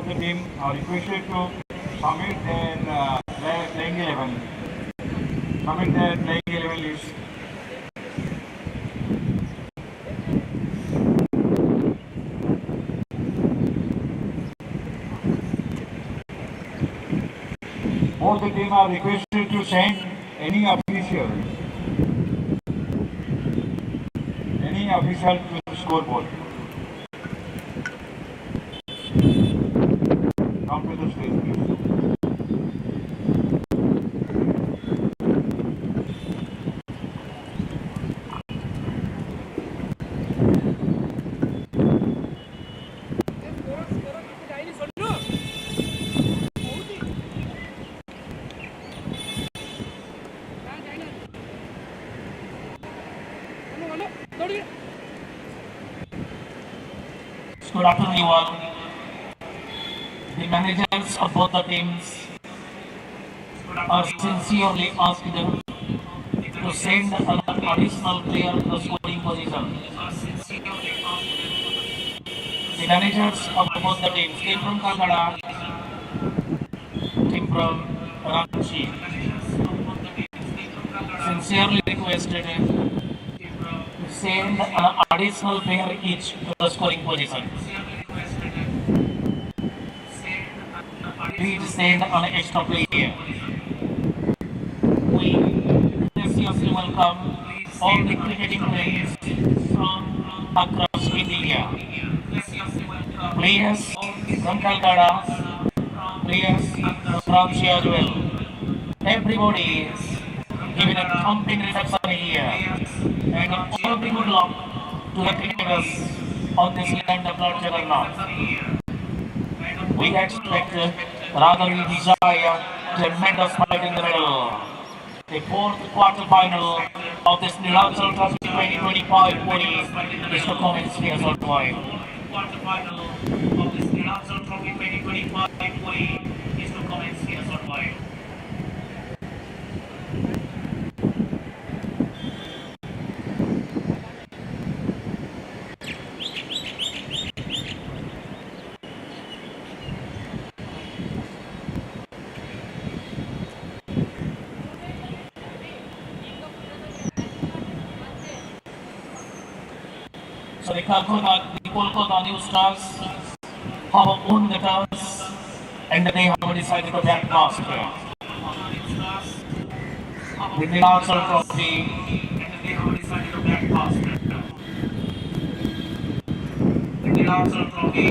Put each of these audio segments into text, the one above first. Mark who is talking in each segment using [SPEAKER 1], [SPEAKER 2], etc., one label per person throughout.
[SPEAKER 1] of the team are requested to submit their playing 11. Submit their playing 11 list. Both the team are requested to send any official to the scoreboard. Come to the stage, please.
[SPEAKER 2] Good afternoon, you all. The managers of both the teams are sincerely asked to send an additional player to the scoring position. The managers of both the teams, team from KOLKATA, team from RANCHI, sincerely requested to send an additional player each to the scoring position. Please send an extra player. We graciously welcome all the cricketing players from across India. Players from KOLKATA, players from RANCHI as well. Everybody is giving a thumping reception here. And all the good luck to the cricketers on this land of Lord Jagannath. We expect, rather we desire, tremendous fight in the middle. The fourth quarter final of this NILACHAL Trophy 2025 body is to commence here short while. Quarter final of this NILACHAL Trophy 2025 body is to commence here short while. So the KOLKATA New Stars have won the toss and they have decided to back past here. The NILACHAL Trophy and they have decided to back past here. The NILACHAL Trophy.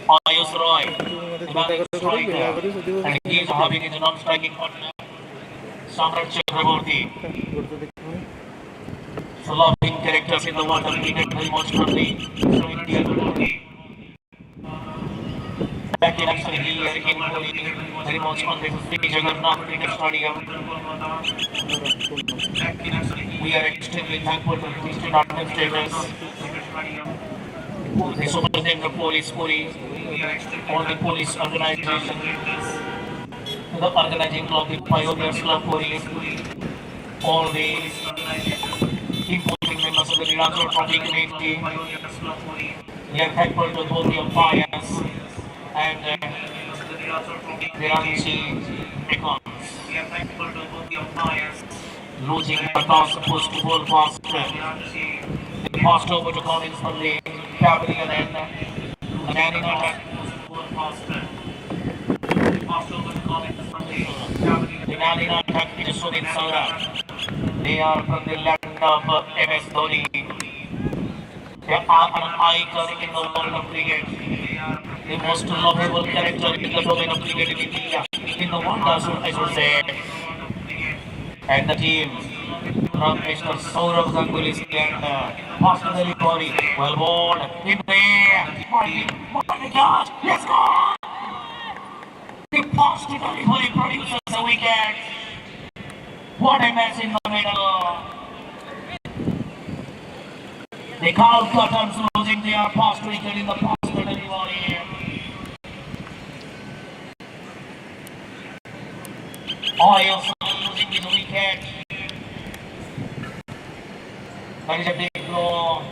[SPEAKER 2] Ayush Roy, the batting striker, and he is having his non-striking partner, Samrat Chakraborty. So loving characters in the water cricket very much friendly from India. Back in action here in Pune, very much on the Sri Jagannath Cricket Stadium. We are extremely thankful to the district administrators, the Superintendent of Police Puri, all the police organization, the organizing club, the Pioneers Club Puri, all the important members of the NILACHAL Trophy Committee. We are thankful to both the umpires and the RANCHI MECON. We are thankful to both the umpires. Losing the toss supposed to bowl fast. They passed over to Collins from the Pavilion and the man in attack bowl fast. They passed over to Collins from the Pavilion. The man in attack is Sudin Saurabh. They are from the land of MS Dhoni. They are an icon in the world of cricket. The most lovable character in the domain of cricket in India, in the world I should say. And the team from Mr. Saurabh Ganguly's and Master delivery, well bowled in there. My God, let's go! The fast delivery produces a wicket. What a match in the middle. The KOLKATans losing their fast wicket in the fast delivery. Oils losing his wicket. That is a big blow.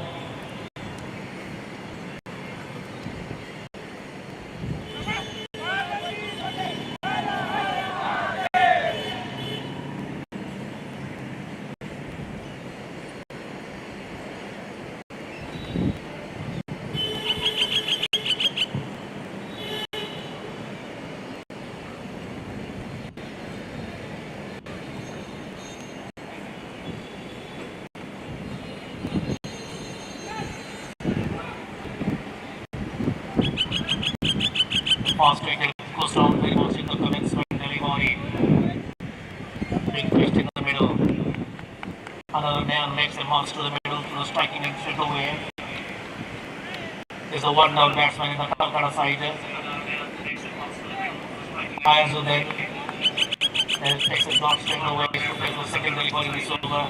[SPEAKER 2] Fast wicket goes down very much in the commencement delivery. Big twist in the middle. Another man makes a march to the middle to the striking and straight away. There's a one-down batsman in the Kolkata side. Ayazuddin takes a shot straight away to face the second delivery in this over.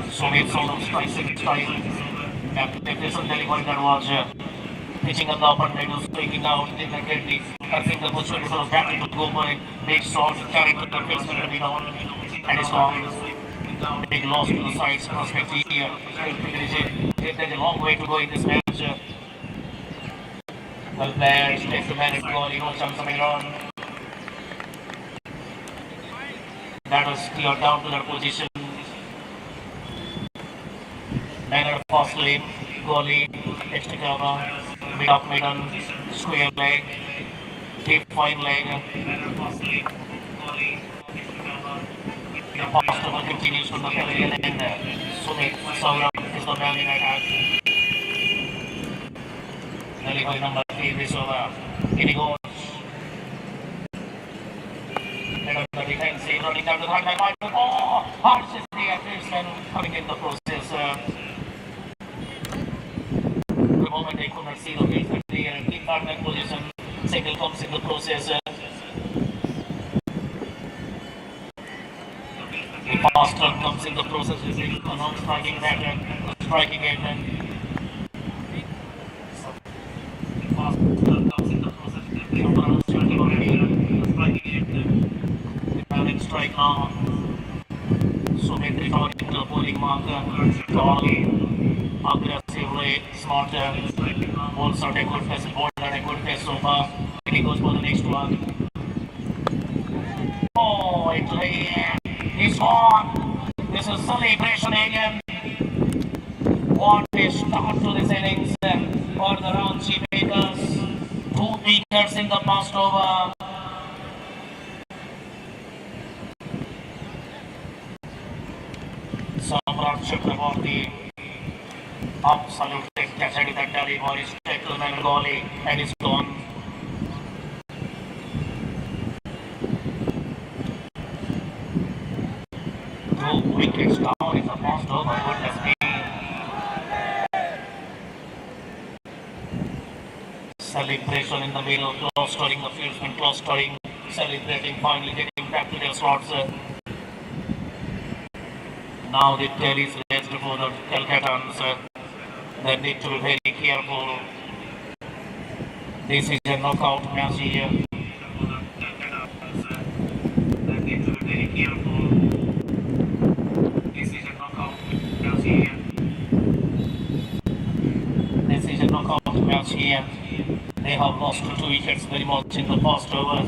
[SPEAKER 2] Sumit Sonam strikes second strike. If there's a delivery that was pitching on the upper middle, striking out independently. I think the Bushman was happy to go for a big shot, carrying the batsman to be down, and it's gone. Big loss to the sides prospectively. There's a long way to go in this match. Well played, takes the man at goal, no chance of a run. That was cleared down to that position. Manner fast lane, goalie, extra cover, mid up middle, square leg, deep fine leg. The fast over continues from the pavilion and Sumit Saurabh is the man in attack. Delivery number 3 this over. In he goes. Head of the defensive, running down to the high line. Oh, harsh is the batsman coming in the process. The moment they could not see the batsman there and keep on that position, single comes in the process. The fast run comes in the process with the non-striking batter, striking it. Fast run comes in the process with the non-striking batter, striking it. The balanced strike now. Sumit returning to the bowling marker, strongly, aggressively, smarter. Balls are a good pace, ball and a good pace so far. And he goes for the next one. Oh, he's gone. This is celebration again. What a start to this innings for the Ranchi makers. 2 wickets in the first over. Samrat Chakraborty absolutely catching that delivery, tackle man goalie, and it's gone. Two wickets down in the first over, goodness me. Celebration in the middle, clustering the fieldsmen, clustering, celebrating, finally getting back to their slots. Now the tail is raised for the Kolkatans. They need to be very careful. This is a knockout match here. They need to be very careful. This is a knockout match here. This is a knockout match here. They have lost 2 wickets very much in the first over.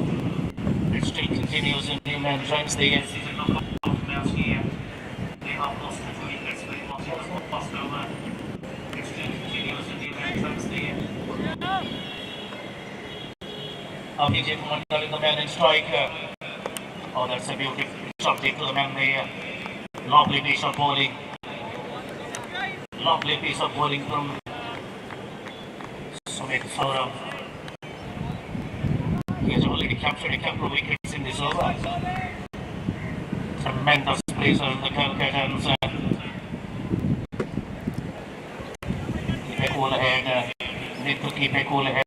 [SPEAKER 2] It still continues in the man joins the end. This is a knockout match here. They have lost 2 wickets very much in the first over. It still continues in the man joins the end. Abhijit Mandal in the man in strike. Oh, that's a beautiful shot to the man there. Lovely piece of bowling. Lovely piece of bowling from Sumit Saurabh. He has already captured a couple of wickets in this over. Tremendous pressure in the Kolkatans. Keep a cool head. Need to keep a cool head.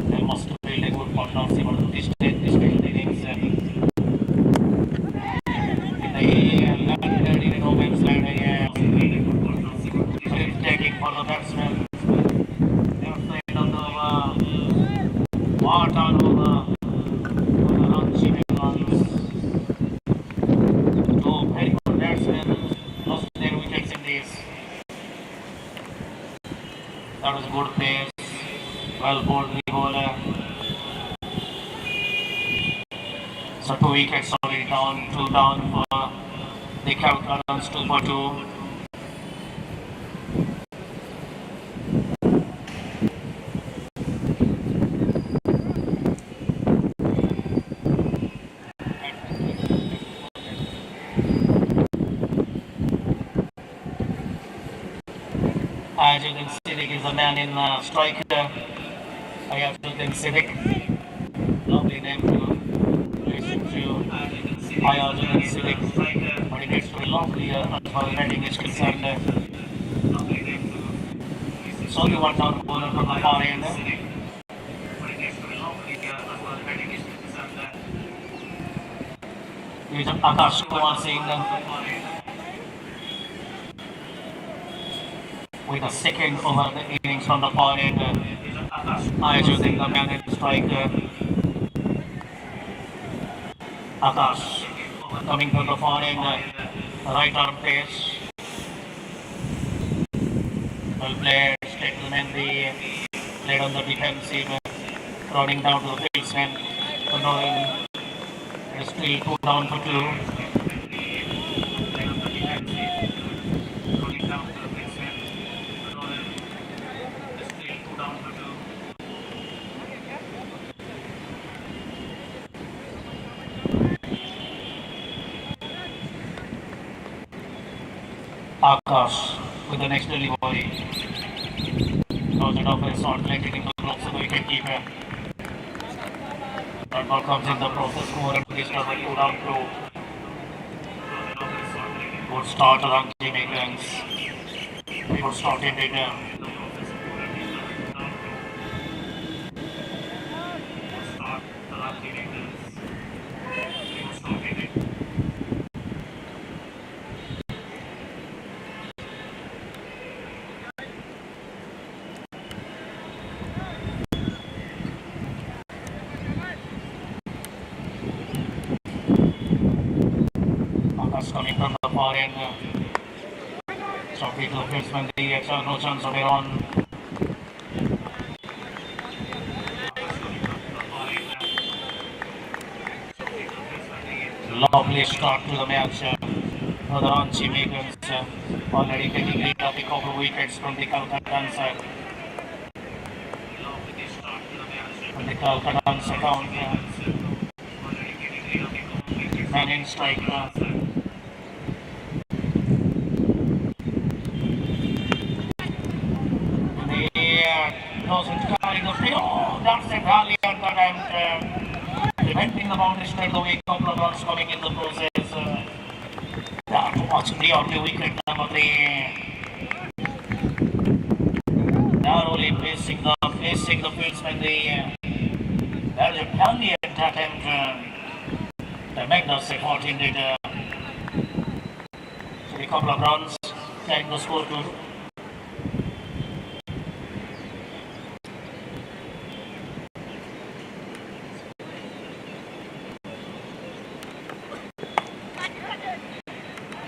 [SPEAKER 2] They must build a good partnership on this innings. In the no man's land, taking for the batsman. They are playing on the well bowled the bowler. So 2 wickets already down, 2 down for the Kolkata, 2 for 2. As you can see, Siddiq is the man in strike. I have to think Siddiq. Lovely name to listen to. I also think Siddiq. But it gets to be lovely as far as batting is concerned. It's only one down bowler from the far end. Here's Akash Kumar Singh with a second over the innings from the far end. I do think the man in strike. Akash coming from the far end, right arm pace. Well played, Steckleman played on the defensive, running down to the fieldsman, controlling. It's still 2 down for 2. Akash with the next delivery. Throws it off and starts letting in the gloves of the wicketkeeper. That ball comes in the process, more and this time 2 down 2. Good start to Ranchi MECON. Good start indeed. Coming from the far end. Softly to the fieldsman, the extra no chance of a run. Lovely start to the match for the Ranchi MECON, already taking lead of the couple wickets from the Kolkata from the Kolkata account. Man in strike. Doesn't carry the field. Oh, that's a valiant attempt. Preventing the boundary straight away. Couple of runs coming in the process. Watching the early wicket number 3. Narrowly facing the fieldsman. That is a valiant attempt to make the effort indeed. So a couple of runs carrying the score to.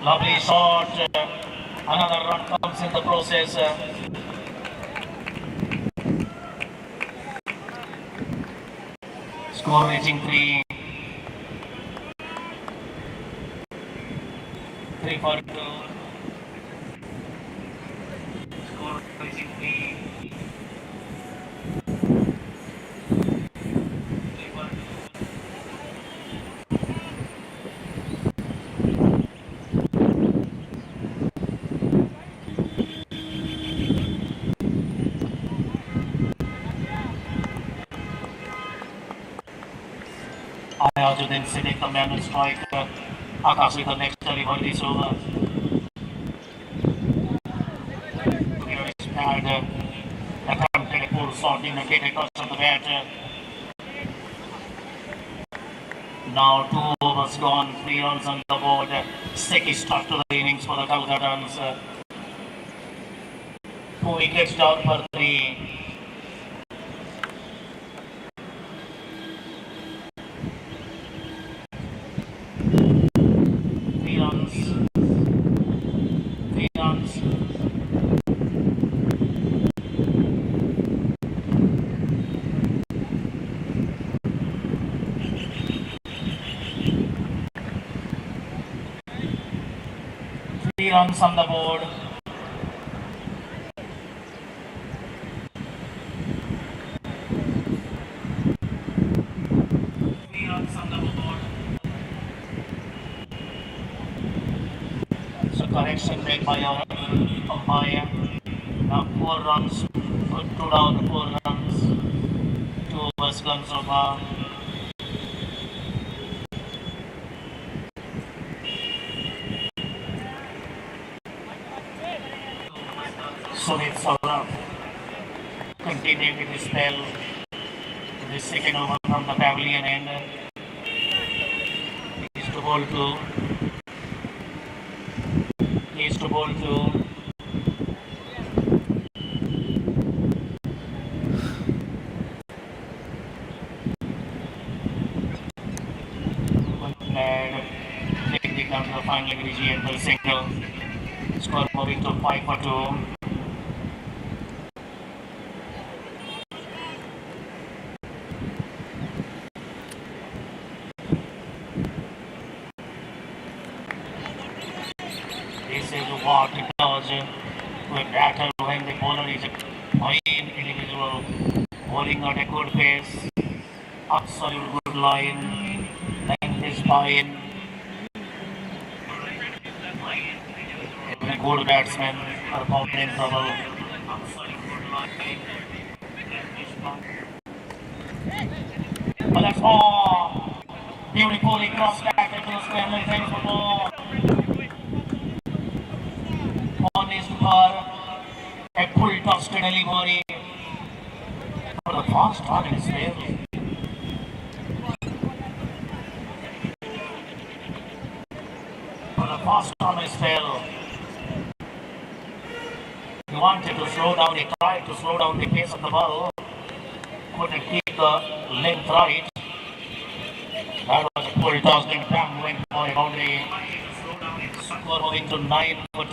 [SPEAKER 2] Lovely shot. Another run comes in the process. Score reaching 3. 3 for 2. Score reaching 3. I also then Siddiq the man in strike. Akash with the next delivery this over. Here is bad. Attempted a poor shot in the gate toss of the bat. Now 2 overs gone, 3 runs on the board. Second start to the innings for the Kolkata. 2 wickets down for 3. 3 runs on the board. 3 runs on the board. So correction made by our umpire. Now 4 runs, 2 down, 4 runs, 2 overs gone so far. Sumit Saurabh continuing with his spell. The second over from the pavilion end is to bowl to. Is to bowl to. And taking it down to the final regional single. Score moving to 5 for 2. This is what it does to a batter when the bowler is a fine individual, bowling at a good pace, absolute good line, length is fine. Even a good batsman are found in trouble. But that's all. Beautifully crossed back into the square leg for ball. One is for a full toss to delivery for the fast running spell. For the fast running spell. He wanted to slow down, he tried to slow down the pace of the ball. Couldn't keep the length right. That was a full toss, then bang went for a boundary. Score moving to 9 for 2.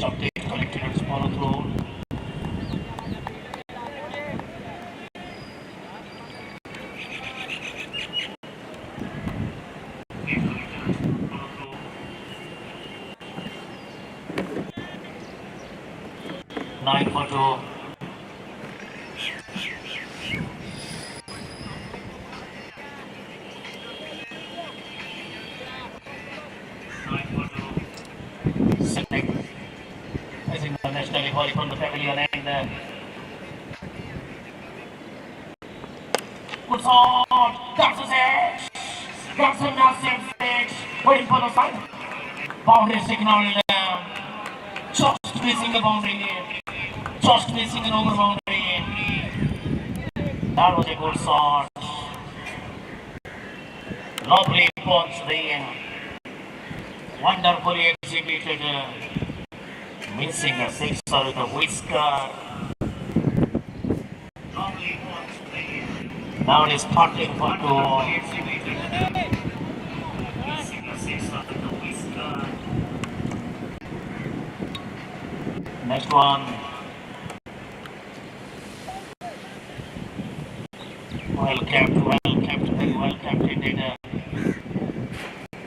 [SPEAKER 2] Update collected and follow through. Nine for 2. Sitting. Facing the national volley from the pavilion end. Good shot! That's a six! That's a massive six! Waiting for the side. Boundary signal. Just missing the boundary. Just missing an over boundary. That was a good shot. Lovely punch there. Wonderfully executed. Missing a sixer with a whisker. Now it is starting for 2. Missing a sixer with a whisker. Next one. Well kept, well kept indeed.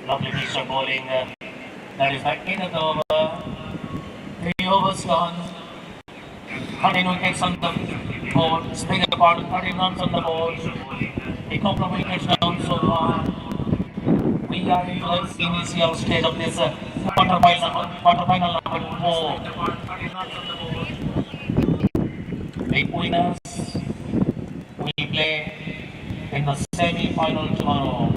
[SPEAKER 2] Lovely piece of bowling. That is the end of the over. 3 overs gone. 13 wickets on the board. Spring apart, 13 runs on the board. A couple of wickets down so far. We are in the initial stage of this quarter-final number 4. 13 runs on the board. Big winners will play in the semi-final tomorrow.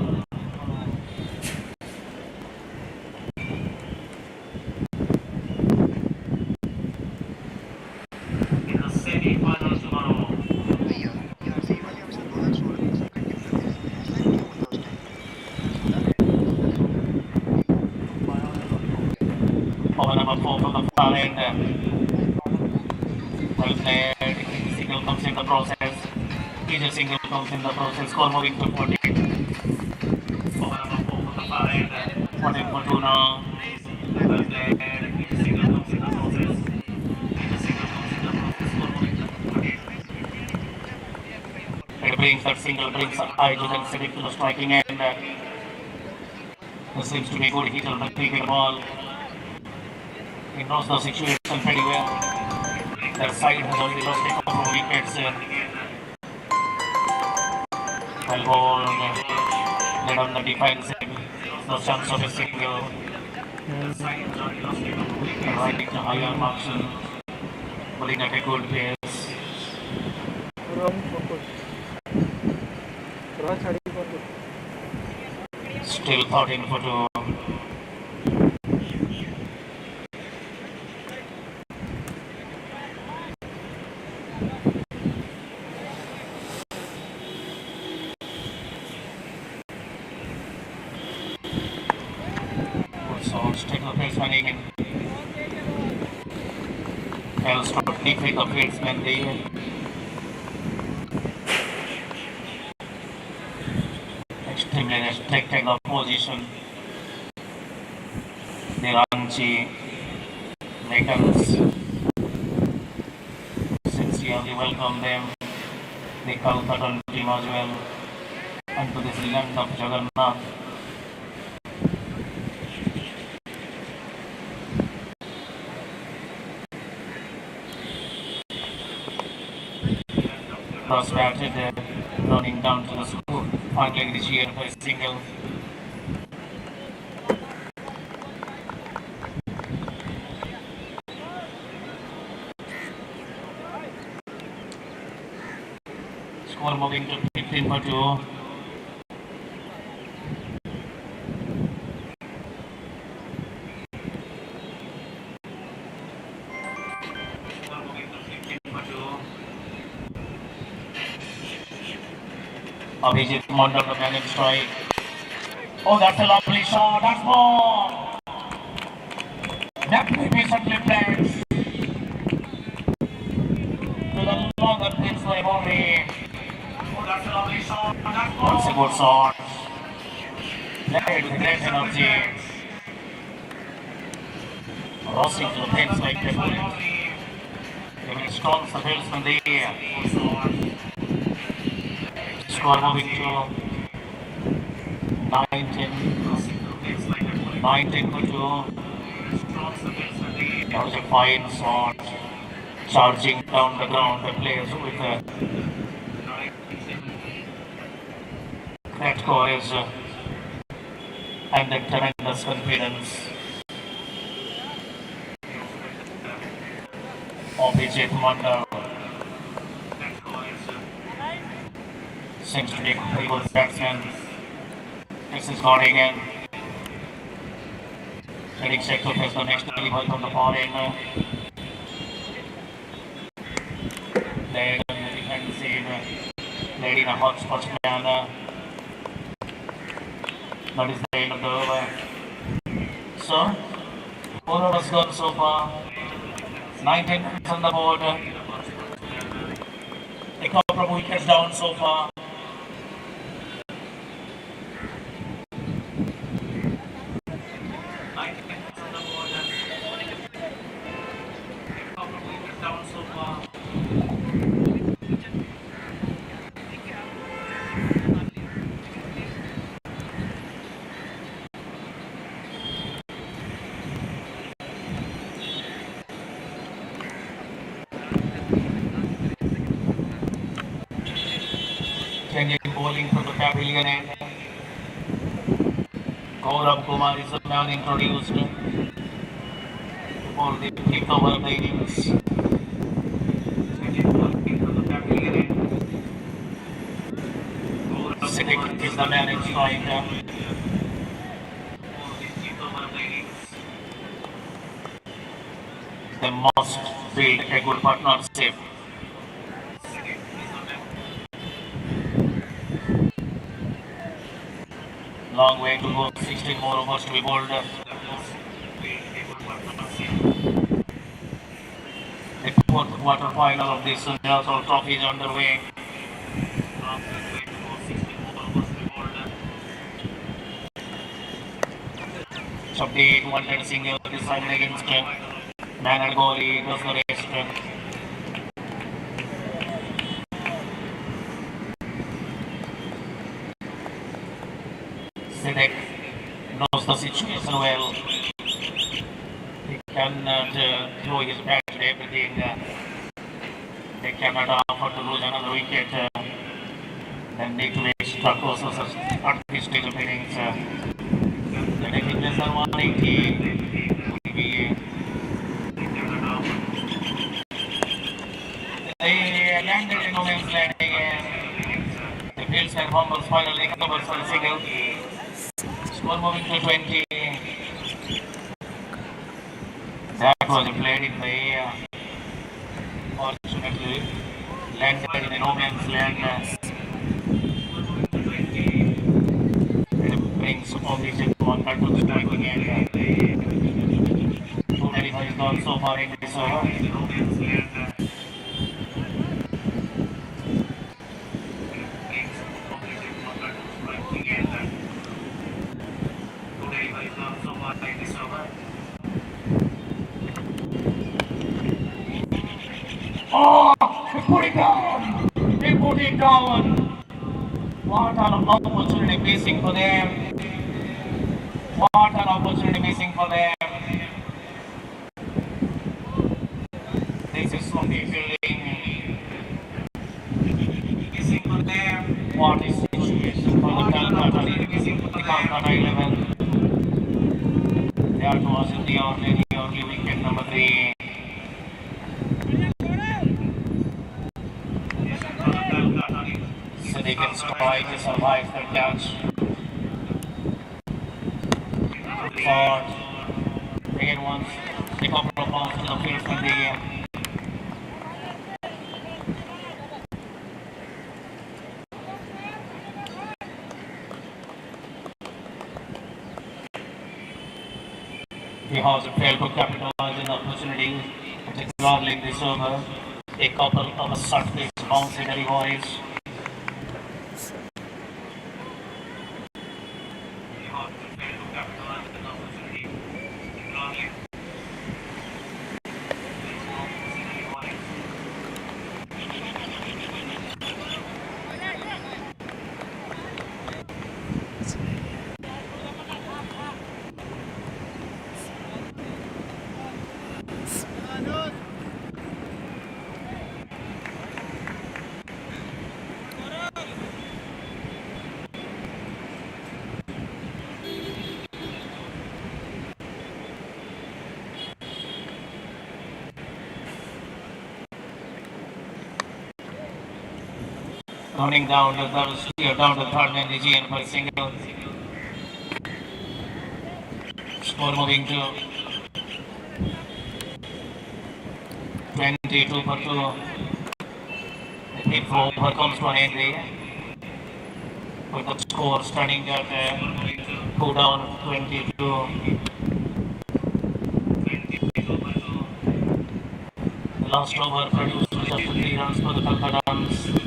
[SPEAKER 2] Over number 4 from the far end. Well played. Single comes in the process. Each single comes in the process. Score moving to 14. Over number 4 from the far end. 14 for 2 now. Well played. Each single comes in the process. Each single comes in the process. Score moving to 14. It brings that single, brings a high to the striking end. This seems to be a good hit on the cricket ball. He knows the situation pretty well. Their side has already lost a couple of wickets. Well ball, led on the defense. No chance of a single. Right into higher marks and pulling at a good pace. Still 13 for 2. So still the baseman in. Else to defeat the baseman there. Extremely restricting the position. The RANCHI MECON sincerely welcome them. The KOLKATA team as well. And to this land of Jagannath. Cross batted, running down to the score. Finally initiated by a single. Score moving to 15 for 2. Abhijit Mondal, the man in strike. Oh, that's a lovely shot. That's ball. Magnificently played. To the longer pin slave only. Oh, that's a lovely shot. That's ball. That's a good shot. Played with great energy. Crossing to the pins like a bullet. Giving strong surface from the air. Score moving to 19 for 2. That was a fine shot. Charging down the ground, the players with great courage and a tremendous confidence. Abhijit Mondal seems to be a very good batsman. This is gone again. Getting set to face the next delivery from the far end. Led in the defensive, led in a hot spot manner. That is the end of the over. So, 4 overs gone so far. 19 runs on the board. A couple of wickets down so far. Changing bowling from the pavilion end. Gaurav Kumar is the man introduced for the 5th over of the innings. Changing bowling from the pavilion end. Siddiq is the man in strike. They must build a good partnership. Long way to go, 16 more overs to be bowled. The 4th quarter final of this NILACHAL trophy is underway. Subdeed wanted single decided against man and goalie does the rest. Siddiq knows knows the situation well. He cannot throw his bat to everything. They cannot afford to lose another wicket. Then need to make extra courses at this stage of innings. The taking less than 180 will be. They landed in no man's land again. The fields and fumbles finally covers for a single. Score moving to 20. That was played in the air. Fortunately, landed in the no man's land. And brings opposition contact to the strike again. 295 is gone so far in this over. Oh, he put it down. He put it down. What an opportunity missing for them. What an opportunity missing for them. This is from the fielding. Missing for them. What is situation for the Kolkata? Missing for the Kolkata 11. That was in the early wicket number 3. So they can strike to survive the catch. Forward. Again once. The couple of balls in the field from the game. The House failed to capitalize on the opportunity, particularly in this over. A couple of surface bouncy deliveries. Running down to third man, GN for a single. Score moving to 22 for 2. The hit for over comes to an end with the score standing at 2 down 22. The last over produced just 3 runs for the Kolkatans.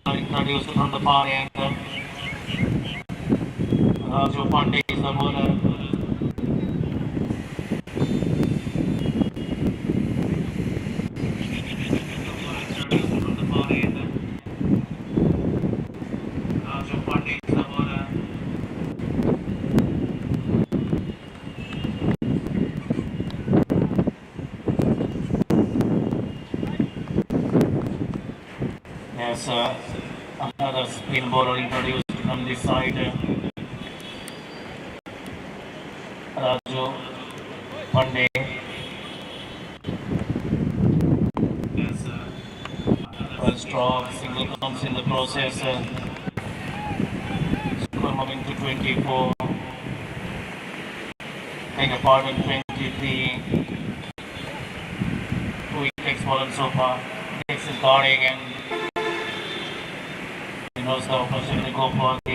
[SPEAKER 2] Introduced from the far end. Raju Pandey is the bowler. Yes, another spin bowler introduced from this side. Raju Pandey. Well strong, single comes in the process. Score moving to 24. Take a part in 23. 2 wickets fallen so far. This is guarding and he knows the opportunity to go for the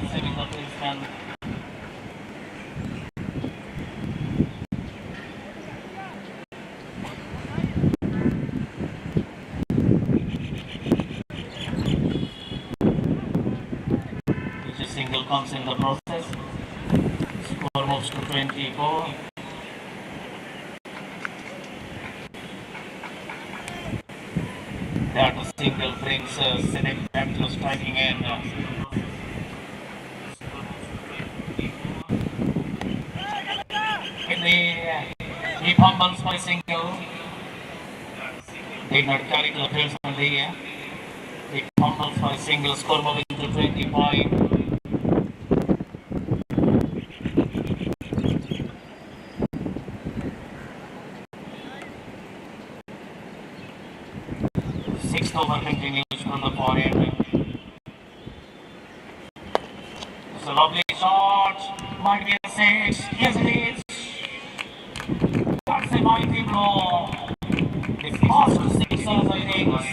[SPEAKER 2] saving the baseman. Each single comes in the process. Score moves to 24. That single brings Sinek back to striking end. He fumbles by single. Did not carry to the field from the he fumbles by single. Score moving to 25. Sixth over continues from the far end. It's a lovely shot. Might be a six. Yes, it is. That's a mighty blow. It's first six of the innings.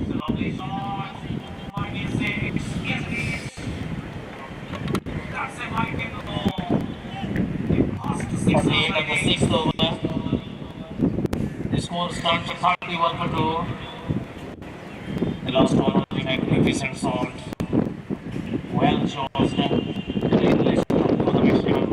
[SPEAKER 2] It's a lovely shot. Might be a six. Yes, it is. That's a mighty blow. First six of the sixth over. The score stands at 31 for 2. The last one was a magnificent shot. Well chosen. English for the maximum.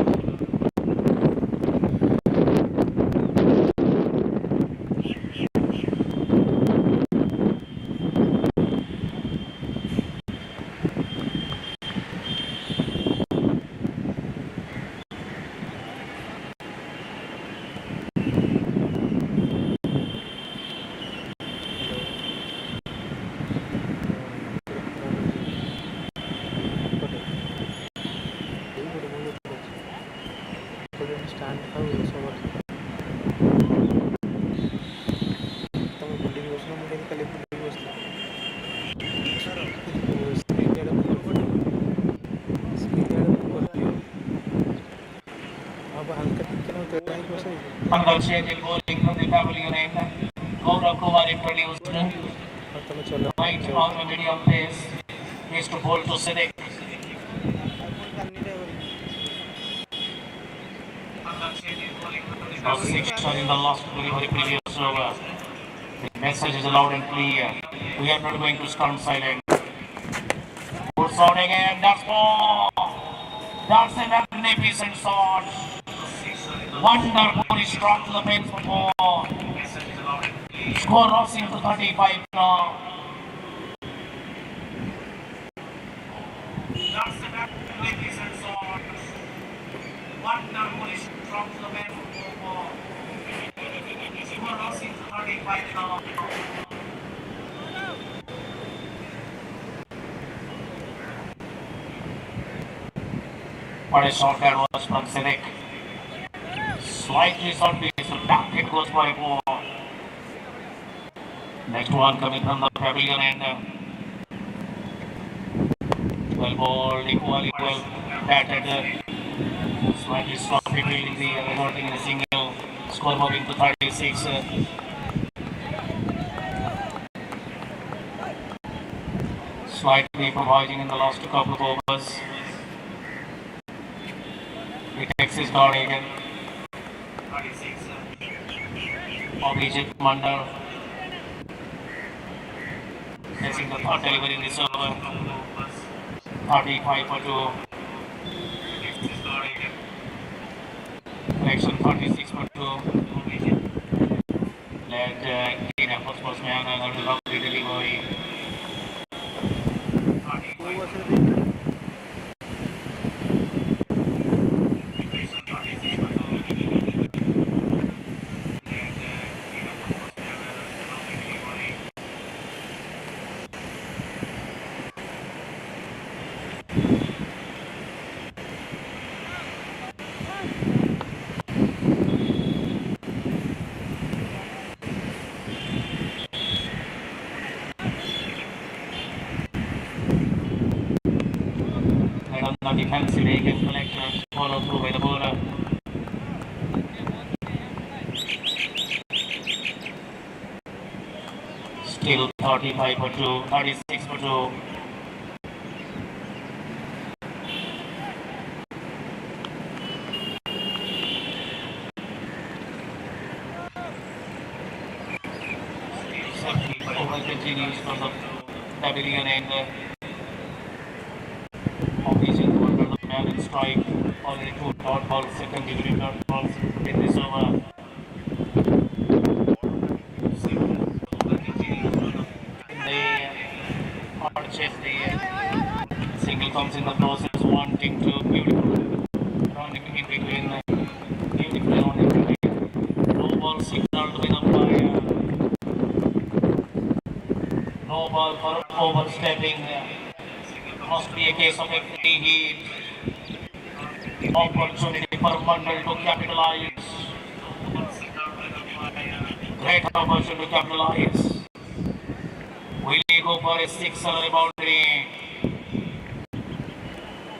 [SPEAKER 3] Stand how is over. तब building बसना मुझे कल एक building बसना screen यार ऊपर अब हल्का टिक्के ना तो लाइक बस
[SPEAKER 2] Congratulating bowling from the family unit. Gaurav Kumar introduced.
[SPEAKER 3] तब चलो
[SPEAKER 2] Right on the medium pace. Needs to bowl to Sinek. Now 6 are in the last delivery previous over. The message is loud and clear. We are not going to stand silent. Good shot again. That's four. That's a magnificent shot. Wonderful struck to the fence for four. Score rising to 35 now. That's a magnificent shot. Wonderful struck to the fence for four. Score rising to 35 now. What a shot that was from Sinek. Slightly short piece, back it goes by four. Next one coming from the pavilion and well bowled, equal, batted, slightly sloppy fielding the resulting in a single. Score moving to 36. Slightly improvising in the last couple of overs. He takes his guard again. Abhijit Mandal facing the third delivery in this over. 35 for 2. Correction 36 for 2. Led clean efforts for Smayana and a lovely delivery. The defensive against collection, followed through by the bowler. Still 35 for 2, 36 for 2. to over continues from the pavilion and opposition under the balance strike. Already 2 dot balls, second degree dot balls in this over. The arches, the single comes in the process, wanting to beautiful rounding in between, beautiful rounding in between. No ball signal to the umpire. No ball for overstepping. Must be a case of a free hit. Opportunity for Mandal to capitalize. Great opportunity to capitalize. Will he go for a 6 on the boundary?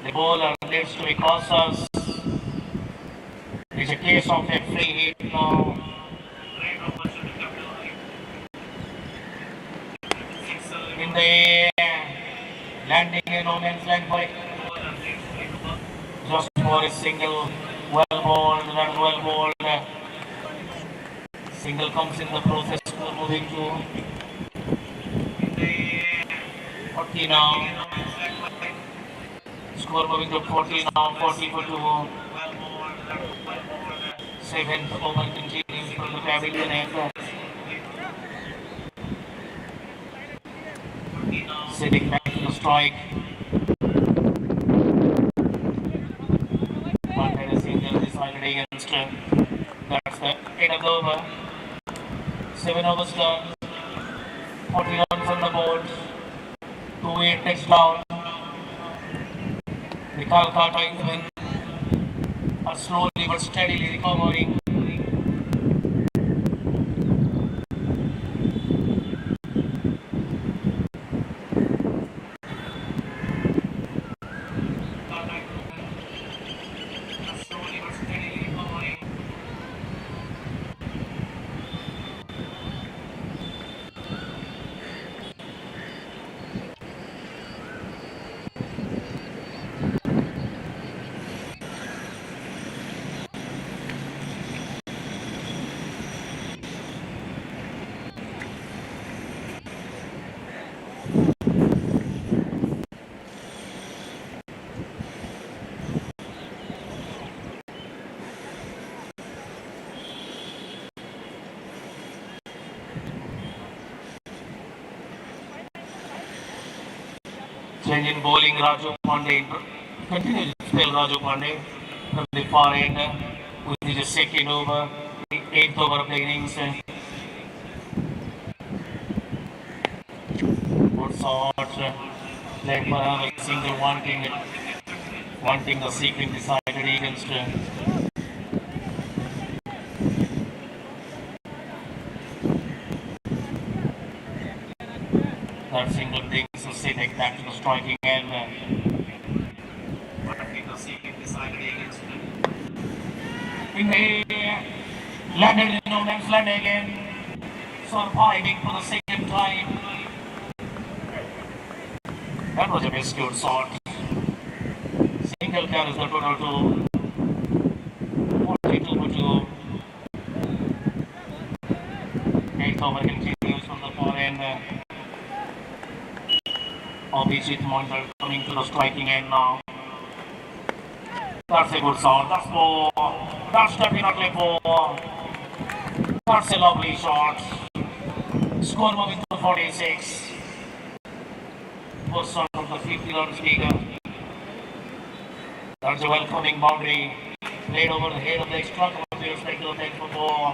[SPEAKER 2] The bowler needs to be cautious. It's a case of a free hit now. In the landing in no man's land for it. Just for a single, well bowled, and well bowled. Single comes in the process for moving to 40 now. Score moving to 40 now, 40 for 2. Seventh over continues from the pavilion end. Sitting back to the strike. One had a single decided against. That's the end of the over. 7 overs done. 40 runs on the board. 2-8 next down. The KOLKATA 11 are slowly but steadily recovering. Change in bowling, Raju Pandey continues to spell Raju Pandey from the far end, with the second over, the 8th over of the innings. Good shot, led for a single, wanting the sequence decided against. That single thing to sitting back to the striking end. In the landed in no man's land again, surviving for the second time. That was a rescued shot. Single carries the total to 42 for 2. 8th over continues from the far end. Abhijit Mondal coming to the striking end now. That's a good shot. That's four. That's definitely 4. That's a lovely shot. Score moving to 46. First shot from the 50 runs leader. That's a welcoming boundary. Played over the head of the extra cover. Respective 10 for 4.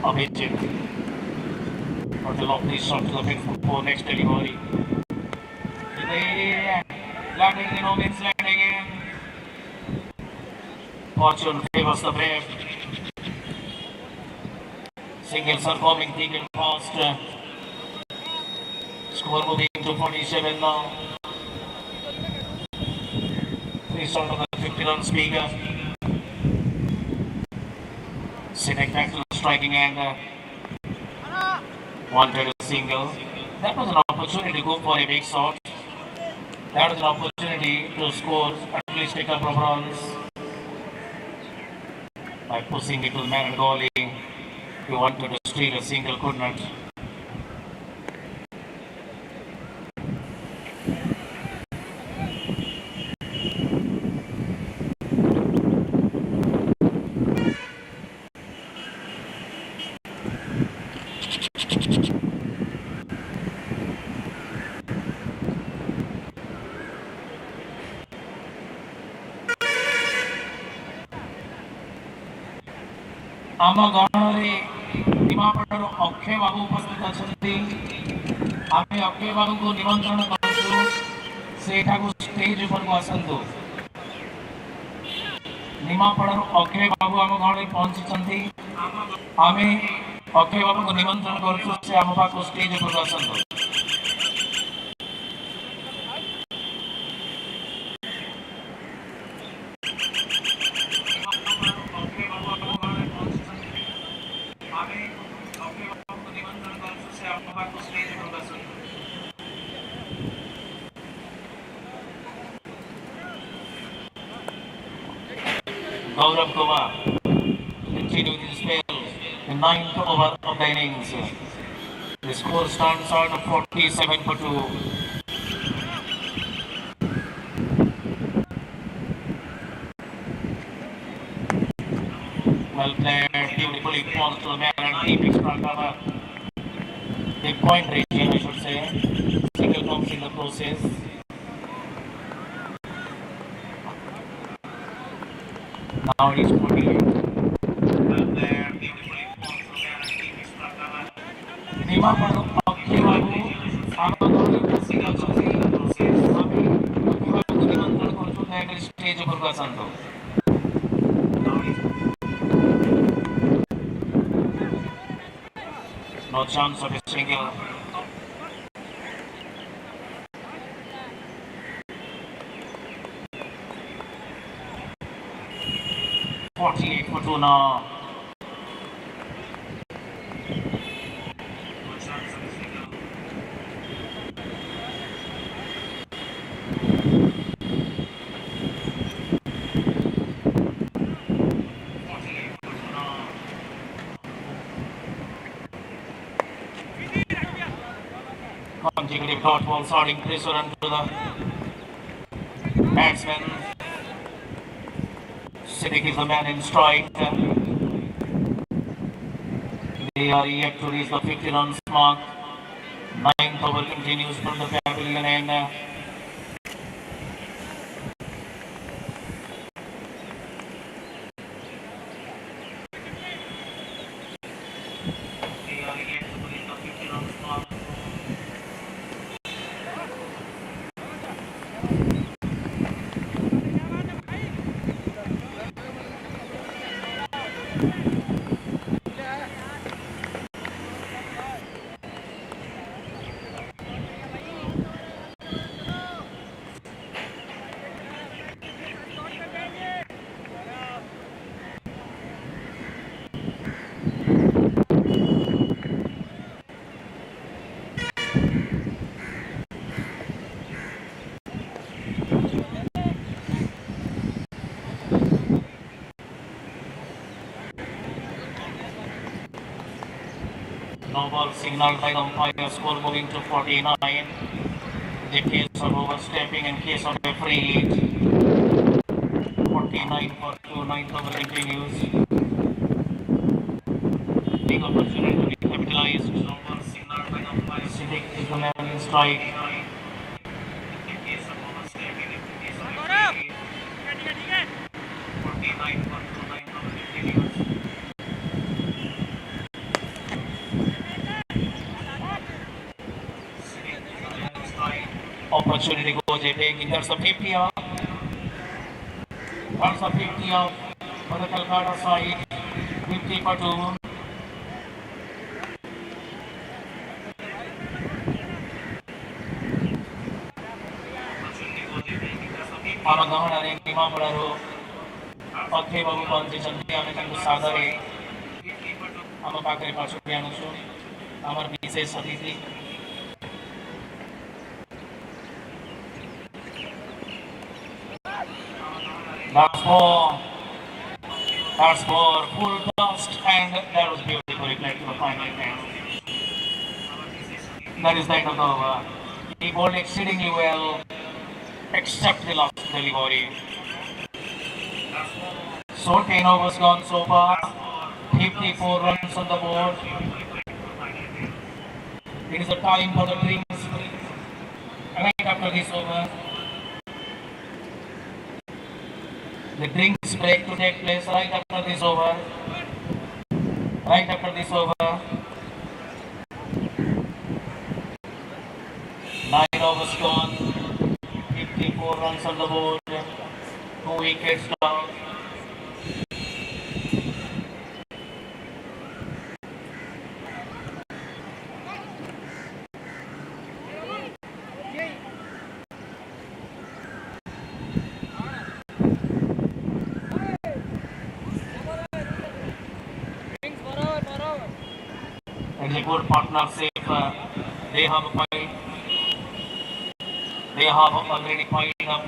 [SPEAKER 2] Abhijit for the lovely shot to the mid for next delivery. Landing in no man's land again. Fortune favors the brave. Singles are coming thick and fast. Score moving to 47 now. 3 shot on the 50 run speaker. Sinek back to the striking end. Wanted a single. That was an opportunity to go for a big shot. That was an opportunity to score at least a couple of runs by pushing it to the man and goalie. He wanted to steal a single, could not. आम गहणे निमापड़ अक्षय बाबू उपस्थित अच्छा आम अक्षय बाबू को निमंत्रण करूँ सेठा को stage ऊपर को आसतु निमापड़ अक्षय बाबू आम गहणे पहुंची आम अक्षय बाबू को निमंत्रण करूँ से आम पाक स्टेज ऊपर को आसतु Gaurav Kumar continuing his spell, the 9th over of the innings. The score stands at 47-2. Well played, beautifully falls to the man and deep extra cover. The point regime, I should say. Single comes in the process. Now it is 48. Well there, beautifully falls to the man and deep extra cover. Nimapadu Akshay Babu, Amadori single comes in the process. Akshay Babu को निमंत्रण करूँ है stage ऊपर का संतो. No chance of a single. Forty-eight for 2 now. No chance of a single. Consecutive dot ball starting pressure onto the batsman. Siddiq is the man in strike. They are yet to reach the 50 runs mark. 9th over continues from the pavilion and they are yet to reach the 50 runs mark. No ball signaled by the umpire, score moving to 49. The case of overstepping and case of a free hit. 49 for 2, 9th over continues. Big opportunity to be capitalized. No ball signaled by the umpire. Siddiq is the man in strike. The case of overstepping and case of a free hit. 49 for 2, 9th over continues. Opportunity goes a big. There's a 50 off. That's a 50 off for the KOLKATA side. 50 for 2. Ang gahana rin ni mga palaro. Pagkibago kondisyon niya ang itang sadari. Ang mapagkakipasok niya ng siya. Amar bises sa titik. That's for full blast, and that was beautifully played to the final end. That is the end of the over. He bowled exceedingly well, except the last delivery. So 10 overs gone so far, 54 runs on the board. It is a time for the drinks right after this over. The drinks break to take place right after this over. Right after this over. 9 overs gone. 54 runs on the board. 2 wickets down. And a good partnership. They have already piled up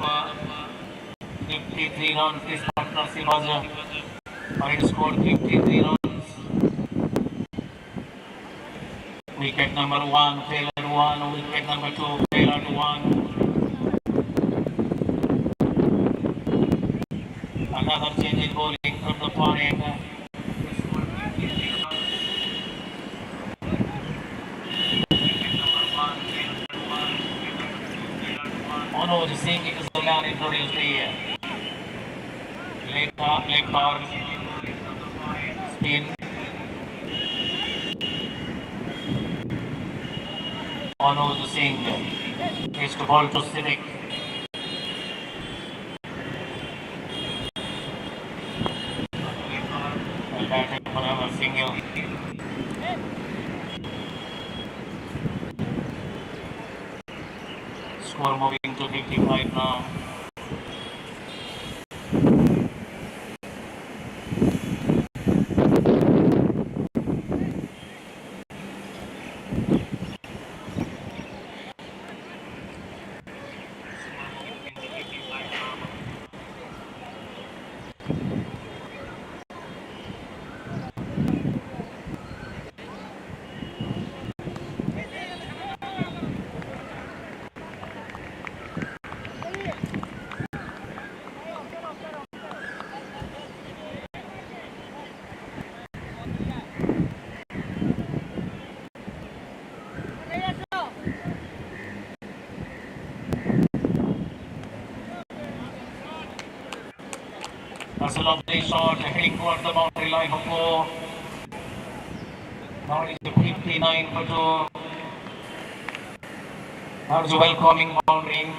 [SPEAKER 2] 53 runs. This partnership was already scored 53 runs. Wicket number 1, failure 1. Wicket number 2, failure 1. Another change in bowling from the far end. Manoj Singh is the man introduced here. Leg power, spin. Manoj Singh is to ball to Civic. Batting for a single. Score moving to 55 now. That's a lovely shot, heading towards the boundary line for 4. Now it is 59 for 2. That's a welcoming boundary.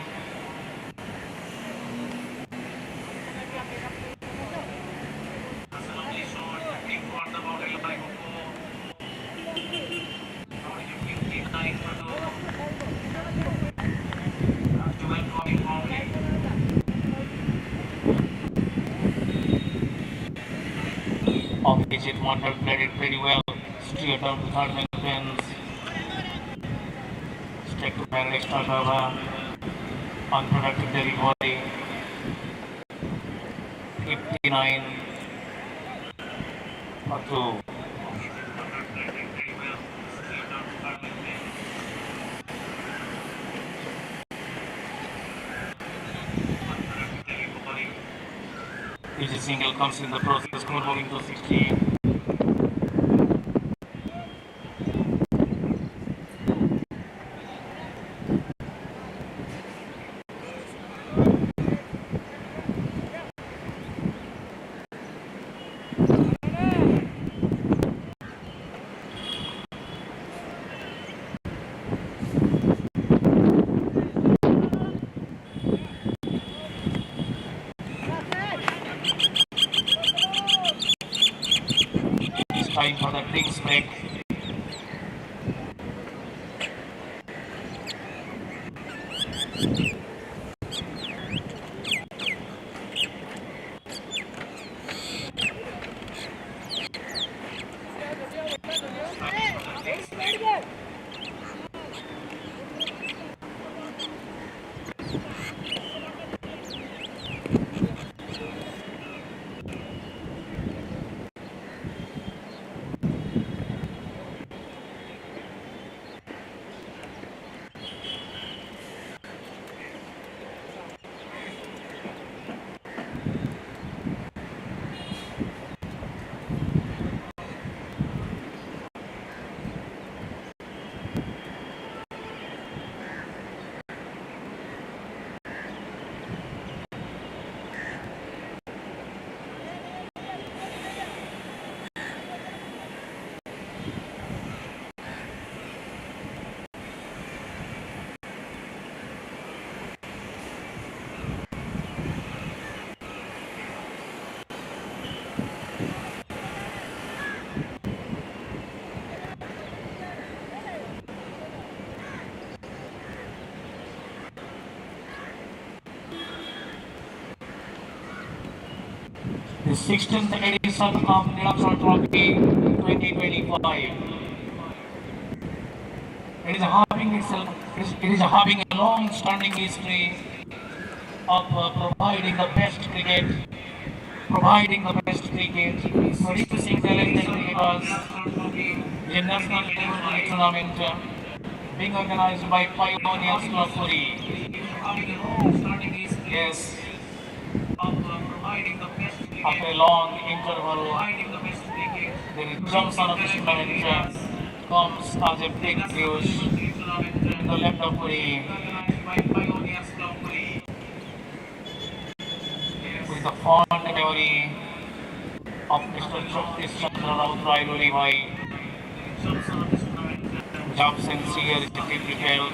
[SPEAKER 2] That's a lovely shot, heading towards the boundary line for 4. Now it is 59 for 2. That's a welcoming boundary. Opposite Wonder played it very well. Straight down to third man fence. Straight to an extra cover. Unproductive delivery. 59 for 2. Each single comes in the process, score moving to 16. Time for the drinks break. The 16th edition of NILACHAL Trophy 2025. It is having a long-standing history of providing the best cricket, producing talented cricketers. It is a national level tournament being organized by Pioneers Club Puri. Yes, after a long interval, the junction of this tournament comes as a big news in the land of Puri. With the fond memory of Mr. Jagdish Chandra Raut Railuri Bhai, job sincere is deeply felt.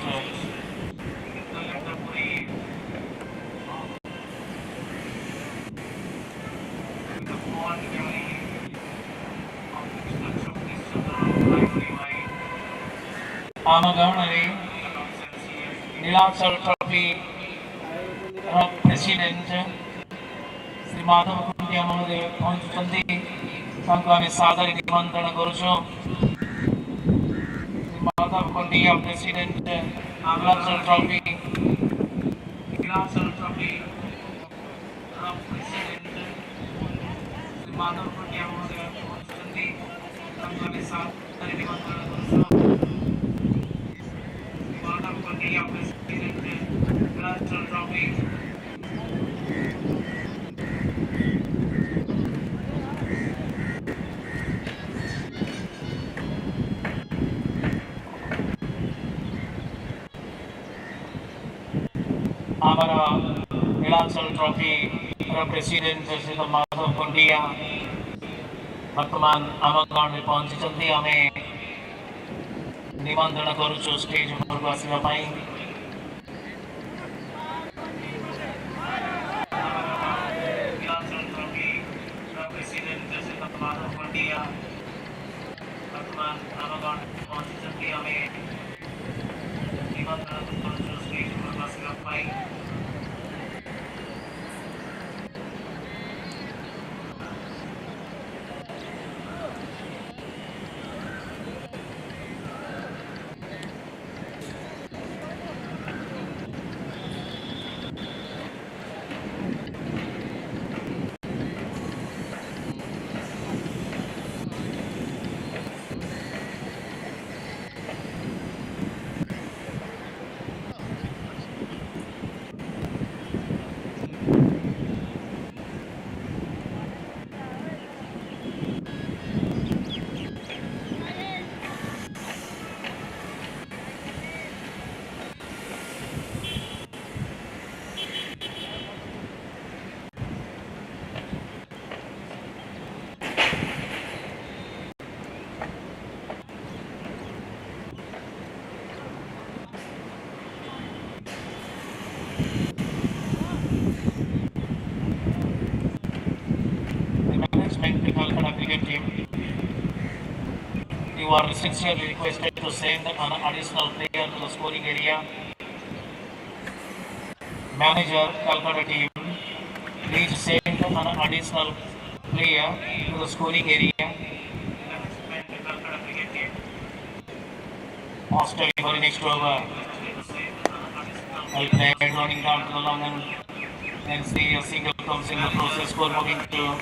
[SPEAKER 2] Amagana NILACHAL Trophy President Sri Madhav Kuntia Mahoday पहुंचुଛନ୍ତି ତାଙ୍କୁ ଆମେ ସାଦରେ ନିମନ୍ତ୍ରଣ କରୁଛୁ Shri Madhab Kandia president NILACHAL Trophy president Shri Madhab Kandia ମହୋଦୟ ପହୁଞ୍ଚୁଛନ୍ତି ତାଙ୍କୁ ଆମେ ସାଦରେ ନିମନ୍ତ୍ରଣ କରୁଛୁ Madhab Kandia president NILACHAL Trophy हमारा NILACHAL Trophy president Shri Madhav Kundia वर्तमान आम गाँव में पहुंची आम निमंत्रण करुचु स्टेज पर आसवाई NILACHAL Trophy president Shri Madhav Kundia वर्तमान आम गाँव में पहुंची आम निमंत्रण करुचु स्टेज पर आसवाई KOLKATA cricket team, you are sincerely requested to send an additional player to the scoring area. Manager KOLKATA team, please send an additional player to the scoring area. After the next over, I'll play running down to the long and see a single comes in the process, score moving to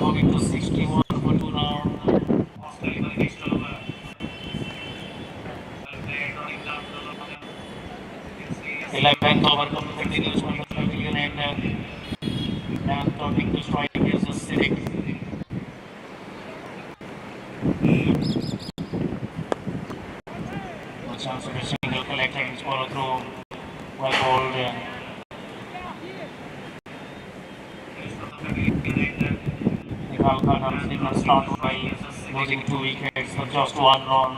[SPEAKER 2] moving to 61 for 2 now. Australia next over. The 11th over continues for the pavilion and talking to strike is a Civic. No chance of a single collector and follow through. Well bowled. KOLKATA did not start by losing 2 wickets for just 1 run.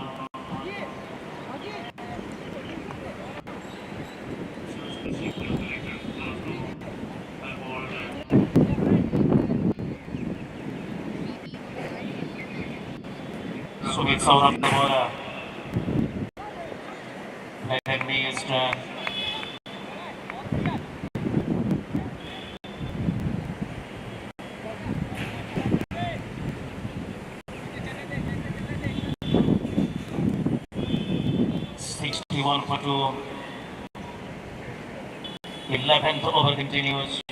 [SPEAKER 2] Sumit Saurabh Deora Then missed. 61 for 2. 11th over continues.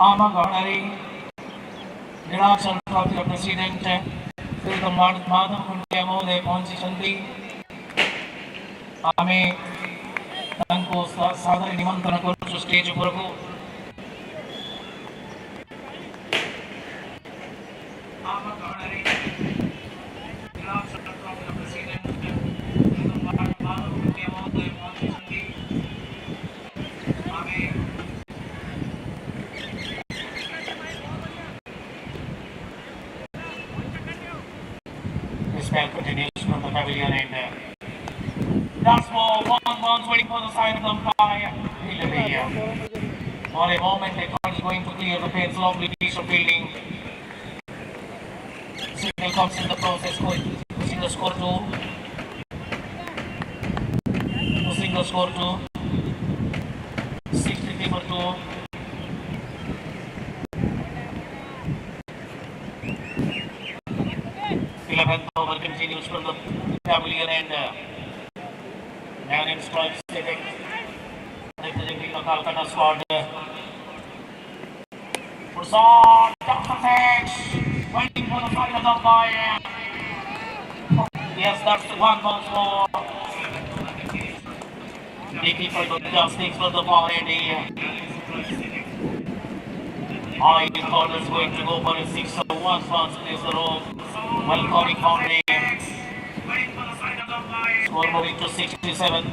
[SPEAKER 2] Amaganari, Nilachal Trophy of President, Sri Madam Kundiamo, they Ponchandi, Ame, Tanko, Sadar, Nimantana, to stage of Guru. Amaganari, Nilachal Trophy of President, Sri Madam Kundiamo, they Ponchandi, Ame. This man continues from the pavilion and that's for 1-1 waiting for the side of the umpire. For a moment, they thought he's going to clear the fence, lovely piece of fielding. Signal comes in the process, pushing the score to. Pushing the score to 63 for 2. Over continues from the pavilion and man in stripes sitting representing the KOLKATA squad. Puts on top of edge, waiting for the final umpire. Yes, that's the 1 ball for the keeper to just things for the ball and I thought was going to go for a 6-1 once plays the rope. Well, calling boundary. Score moving to 67.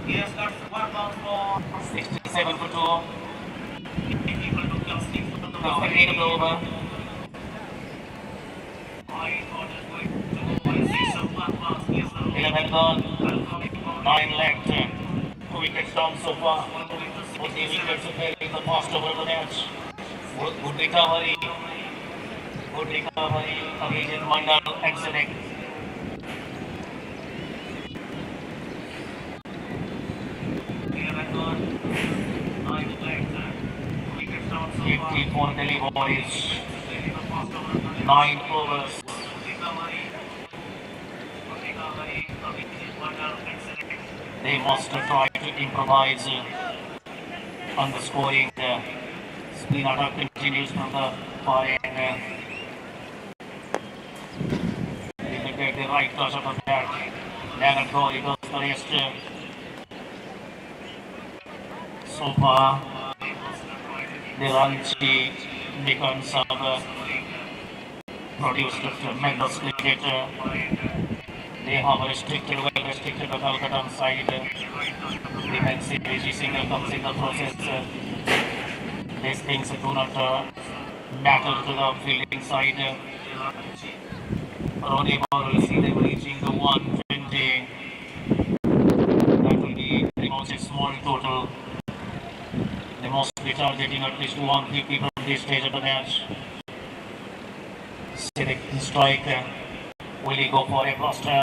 [SPEAKER 2] Yes, that's 1 ball for 67 for 2. That's the 8 of the over. I thought it was going to go for a 6-1 once plays the rope. 11 gone. 9 left. 2 wickets down so far. Both the wickets are carrying the fast over the match. Good recovery. Good recovery of Agent Mandal and Sedek. For Delhi boys, 9 overs. They must try to improvise on the scoring. Spin attack continues from the far end. They get the right touch of the bat. Then goal, he goes for rest. So far, the RANCHI MECON sub produced tremendous cricket. They have well restricted the KOLKATA side. Defensive Rishi single comes in the process. These things do not matter to the fielding side. Ronnie Ball will see them reaching the 120. That will be the most small total. They must be targeting at least 150 from this stage of the match. Sedek strike. Will he go for a cluster?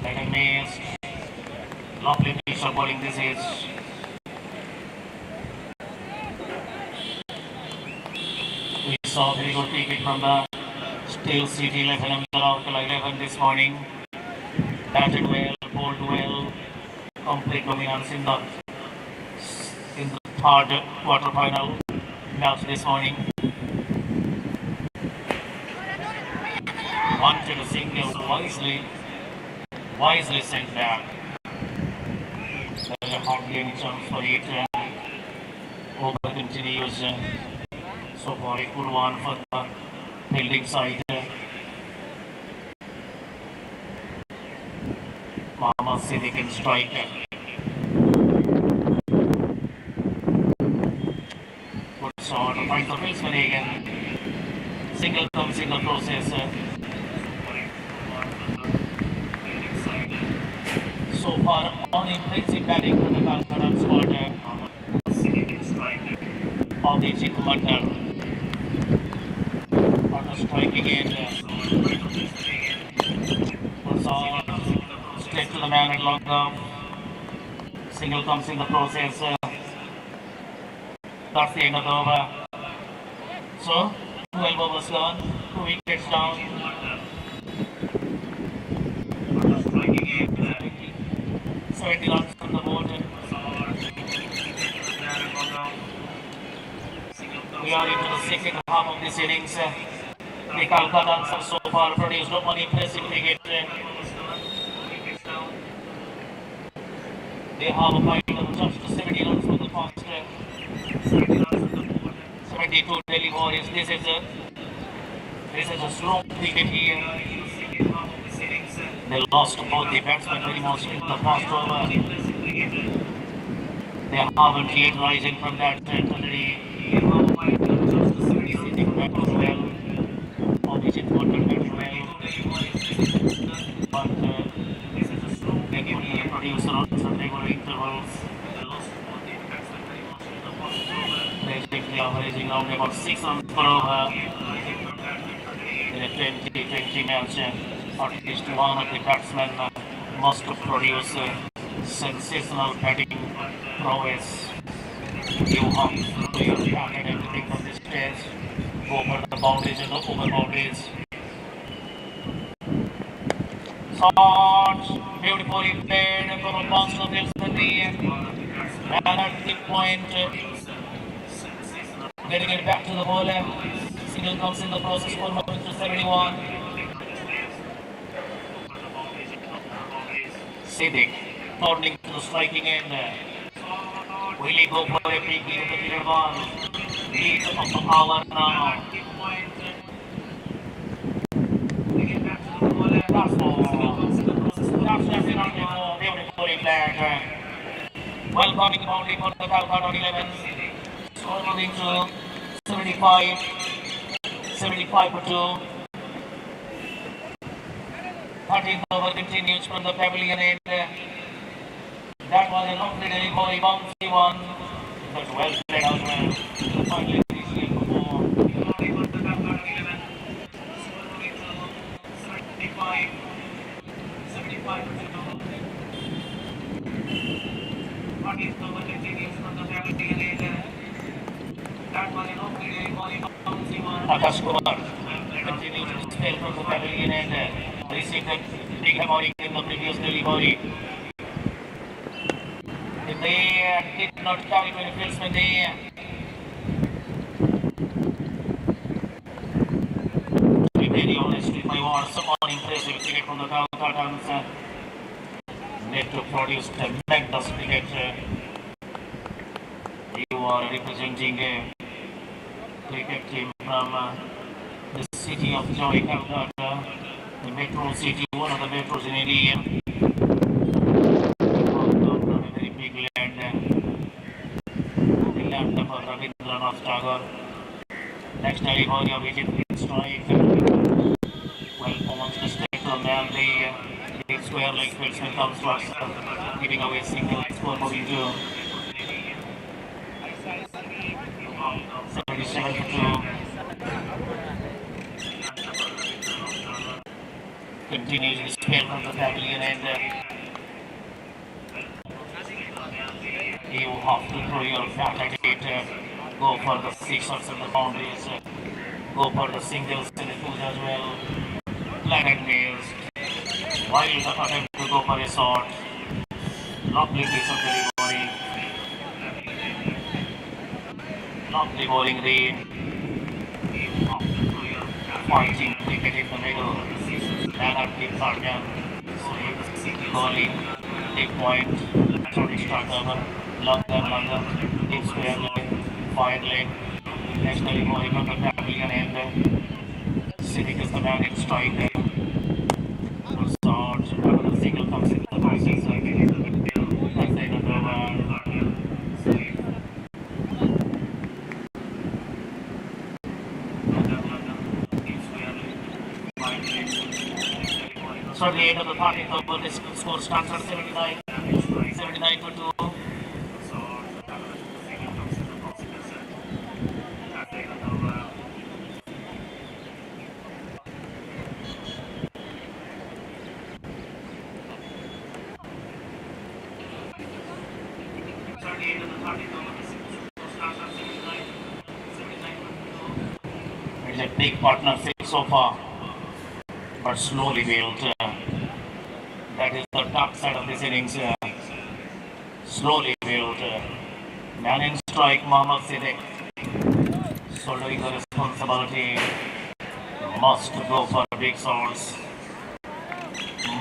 [SPEAKER 2] Like a miss. Lovely piece of bowling this is. We saw very good cricket from the Steel City 11 this morning. Batted well, bowled well. Complete dominance in the third quarter-final match this morning. Wanted a single wisely sent back. There is hardly any chance for it. Over continues. So far a good one for the fielding side. Mama Civic in strike. Good shot, finds the baseman again. Single come, single process. So far, on impressive batting from the Kolkata squad. Of the Chikumatar. On the strike again. Good shot. Straight to the man at long off. Single comes in the process. That's the end of the over. So, 12 overs gone, 2 wickets down. 70 runs on the board. We are into the second half of this innings. The Kolkatans have so far produced one impressive wicket. They have a fight of just 70 runs for the first 72 deliveries. This is a slow wicket here. They lost both the batsmen very much in the first over. They haven't yet risen from that already. Sitting back as well. Opposite water back as well. But they can produce runs at regular intervals. Basically averaging around about 6 runs per over in a 20-20 match. At least one of the batsmen must produce sensational batting prowess. You have to do your bat and everything from this stage. Go for the boundaries and the over boundaries. Shot, beautifully played from a bounce of Ilsmati. And at the point, getting it back to the bowler. Single comes in the process for moving to 71. Siddiq turning to the striking end. Will he go for a big lead in the middle one? Lead of the hour now. That's beautifully played. Well coming boundary for the Kolkata 11. Score moving to 75 for 2. 13th over continues from the pavilion end. That was a lovely delivery, bouncy one. But well played as well. Finally, this year before. 75 for 2. 14th over continues from the pavilion end. That was a lovely delivery, bouncy one. Akash Kumar continues to spell from the pavilion end. Received a big hammer in the previous delivery. They did not carry many fieldsmen there. To be very honest with my words, unimpressive cricket from the Kolkatans. Need to produce tremendous cricket. You are representing a cricket team from the city of Joy, Kolkata, the metro city, one of the metros in India. Next delivery of Vijay strike. Well performance to stay to the man. The square leg batsman comes to us, giving away a single score for Vijay. 77 for 2. Continues to spell from the pavilion end. You have to throw your bat at it. Go for the sixers and the boundaries. Go for the singles and the twos as well. Planet nails. While the attempt to go for a shot. Lovely piece of delivery. Lovely bowling read. Fighting cricket in the middle. And at the third man. Bowling. Deep point. Short start over. Longer. Deep square leg. Fine leg. Next delivery from the pavilion end. Siddiq is the man in strike. Good start. Another single comes in the process. So the end of the 13th over, this score stands at 79 to 2. It's a big partnership so far, but slowly built. That is the dark side of this innings. Slowly built. Man in strike, Mohammad Siddiq. Shouldering the responsibility. Must go for big shots.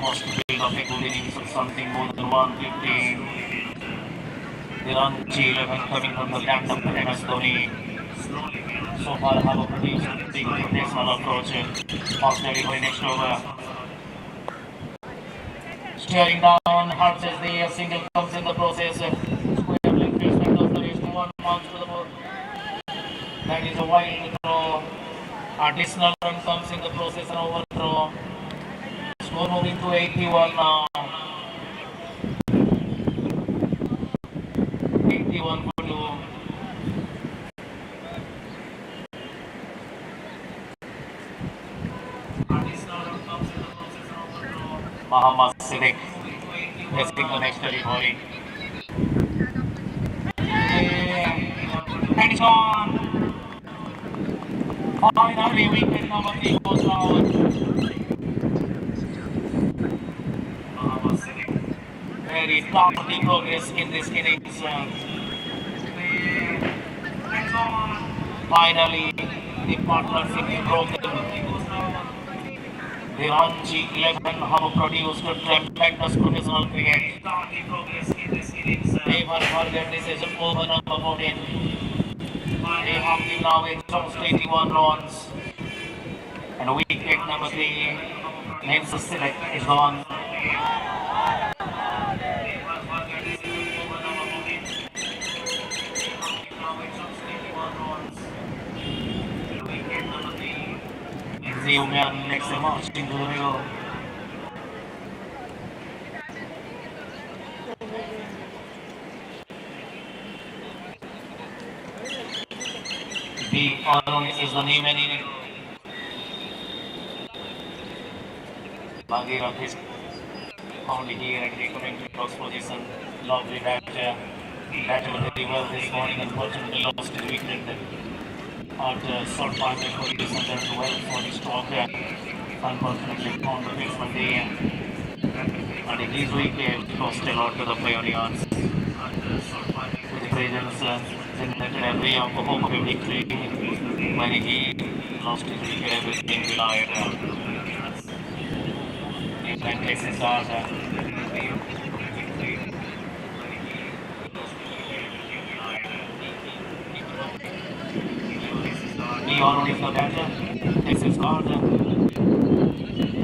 [SPEAKER 2] Must build up a good innings of something more than 150. The RANCHI 11 coming from the land of MS Dhoni. So far have produced a big rotational approach. Fast delivery next over. Steering down, hard as the single comes in the process. Square leg placement of the race to 1 bounce to the ball. That is a wild throw. Additional run comes in the process and overthrow. Score moving to 81 now. 81 for 2. Mohammad Siddiq facing the next delivery. And it's on. Finally, wicket number 3 goes down. Mohammad Siddiq. Very lofty progress in this innings. Finally, the partnership is broken. The RANCHI 11 have produced a tremendous professional cricket. Never forget this is over number 14. They have given away just 81 runs. And wicket number 3 means the select is gone. Ziumian makes a march into the middle. The Arun is the new man in it. Bagheera is only here at the commentary box position. Lovely batter. Batted very well this morning, unfortunately lost his wicket. At short partner position that well for the stroke. Unfortunately on the pitch one day. And his wicket cost a lot to the Pioneers. With the presence generated every hope of a victory. When he lost his wicket, everything relied. England takes his start. Arun is the batter, takes his card. A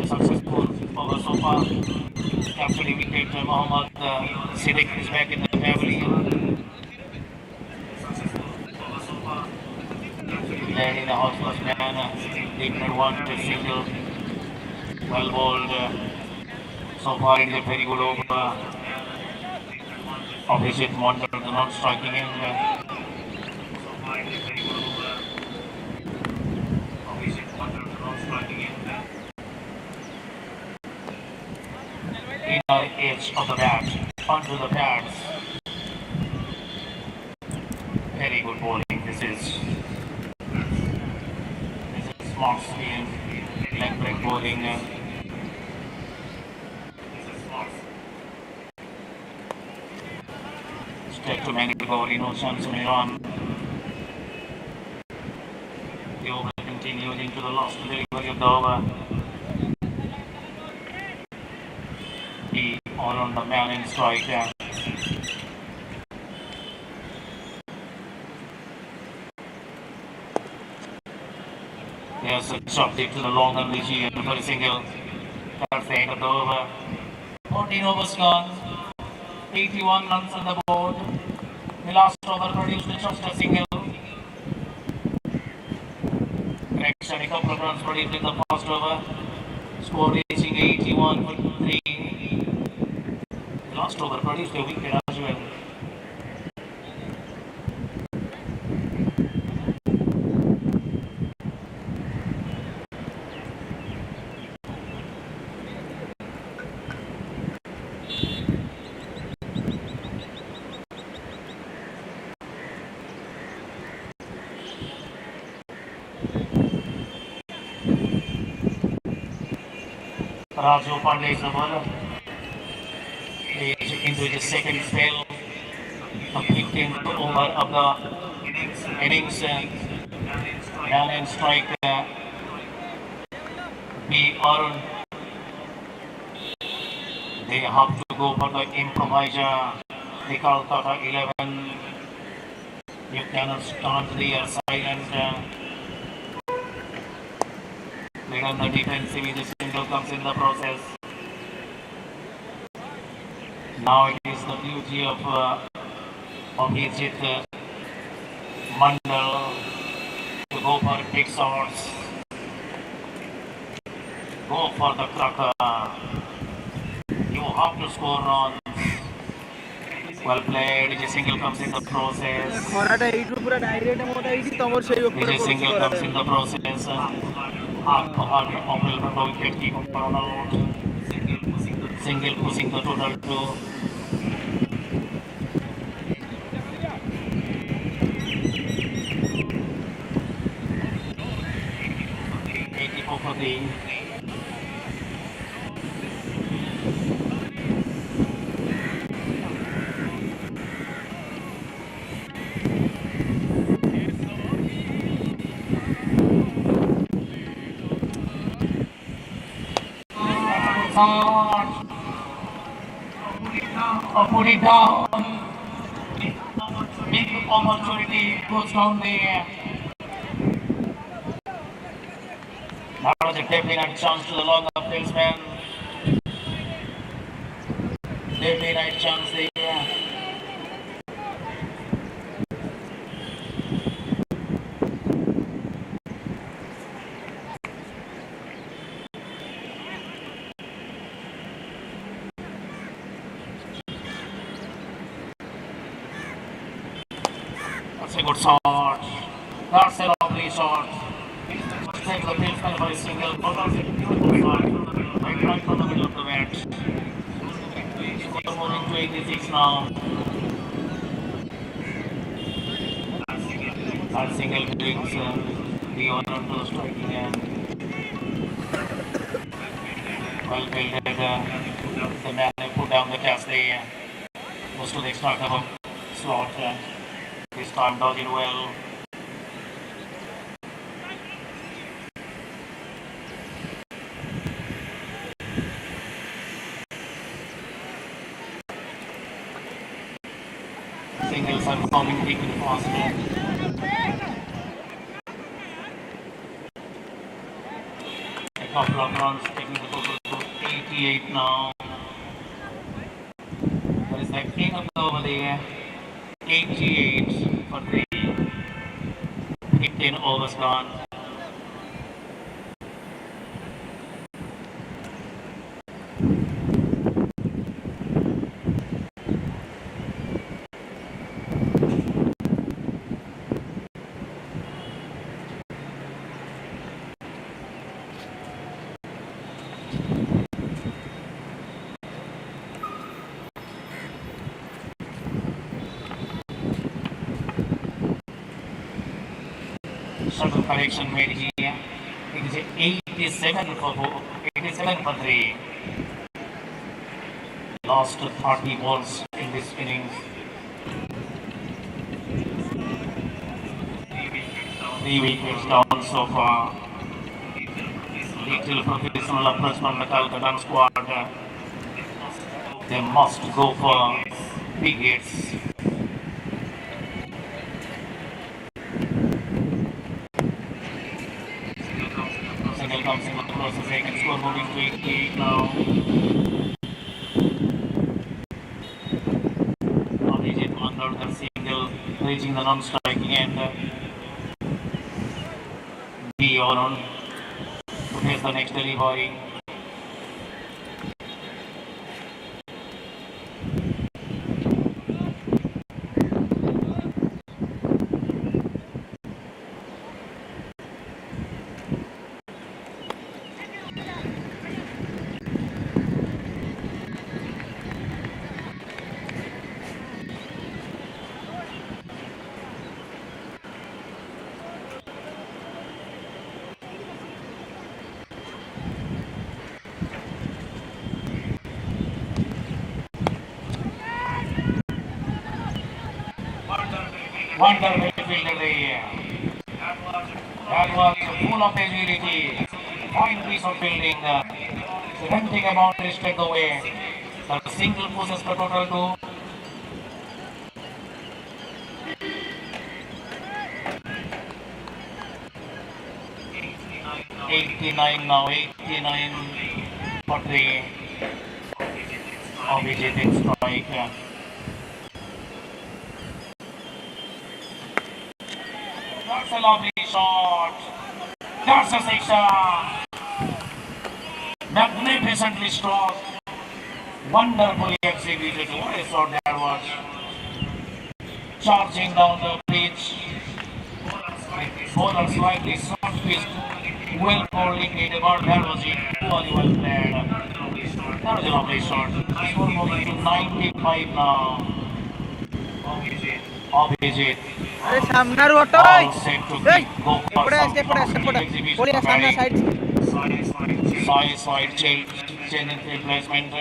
[SPEAKER 2] successful over so far. Capturing wicket, Mohammad Siddiq is back in the family. Landing the house first man, ignorant one to single. Well bowled. So far in the very good over. Opposite Monter, the not striking in. Inner edge of the bat, onto the pads. Very good bowling. This is smart spin, leg break bowling. Straight to manual bowling, no chance to run. The over continued into the last delivery of the over. All on the man in strike. There's a chop deep to the long and Richie for a single. That's the end of the over. 14 overs gone. 81 runs on the board. The last over produced just a single. Next, a couple of runs produced in the first over. Score reaching 81. 21 for 3. Last over produced a wicket as well. Raju Pandey is the bowler. He is into his second spell. The 15th over of the innings. Run and strike. B. Arun. They have to go for the improviser. The KOLKATA 11. You cannot stand there silent. Let on the defensive, the single comes in the process. Now it is the beauty of Abhijit Mandal to go for big shots. Go for the cracker. You have to score runs. Well played. The single comes in the process. The single comes in the process. Single pushing the total to 84 for the put it down. Big opportunity goes down there. That was a definite chance to the longer fieldsman. Definite chance there. That's a good shot. That's a lovely shot. Takes the fieldsman for a single. Right from the middle of the bat. Score moving to 86 now. That single brings the honor to the striking end. Well fielded. The man who put down the cast there. Goes to the extra cover slot. This time does it well. Singles are coming thick and fast. A couple of runs taking the total to 88 now. That is the king of the over there. 88 for 3. 15 overs gone. Certain correction made here. It is 87 for 3. Lost 30 balls in this innings. 3 wickets down so far. Little professional approach from the KOLKATA squad. They must go for big hits. Single comes in the process. They can score moving to 88 now. Abhijit under the single, reaching the non-striking end. B on to face the next delivery. Wonderful fielded there. That was full of agility. Fine piece of fielding. Preventing a boundary straight away. The single pushes the total to 89 now, 89 for the originating strike. That's a lovely shot. That's a sixer. Magnificently struck. Wonderfully executed. What a shot that was. Charging down the pitch. Bowler slightly soft pitch. Well coordinated, but that was it. Poorly well played. That was a lovely shot. Score moving to 95 now. Abhijit.
[SPEAKER 3] अरे सामनार ऑटो
[SPEAKER 2] All set to
[SPEAKER 3] ए
[SPEAKER 2] go for
[SPEAKER 3] एपड़े
[SPEAKER 2] some
[SPEAKER 3] एपड़े एपड़े
[SPEAKER 2] exhibition
[SPEAKER 3] Odia
[SPEAKER 2] of
[SPEAKER 3] सामना
[SPEAKER 2] batting.
[SPEAKER 3] Side
[SPEAKER 2] Side change in replacement.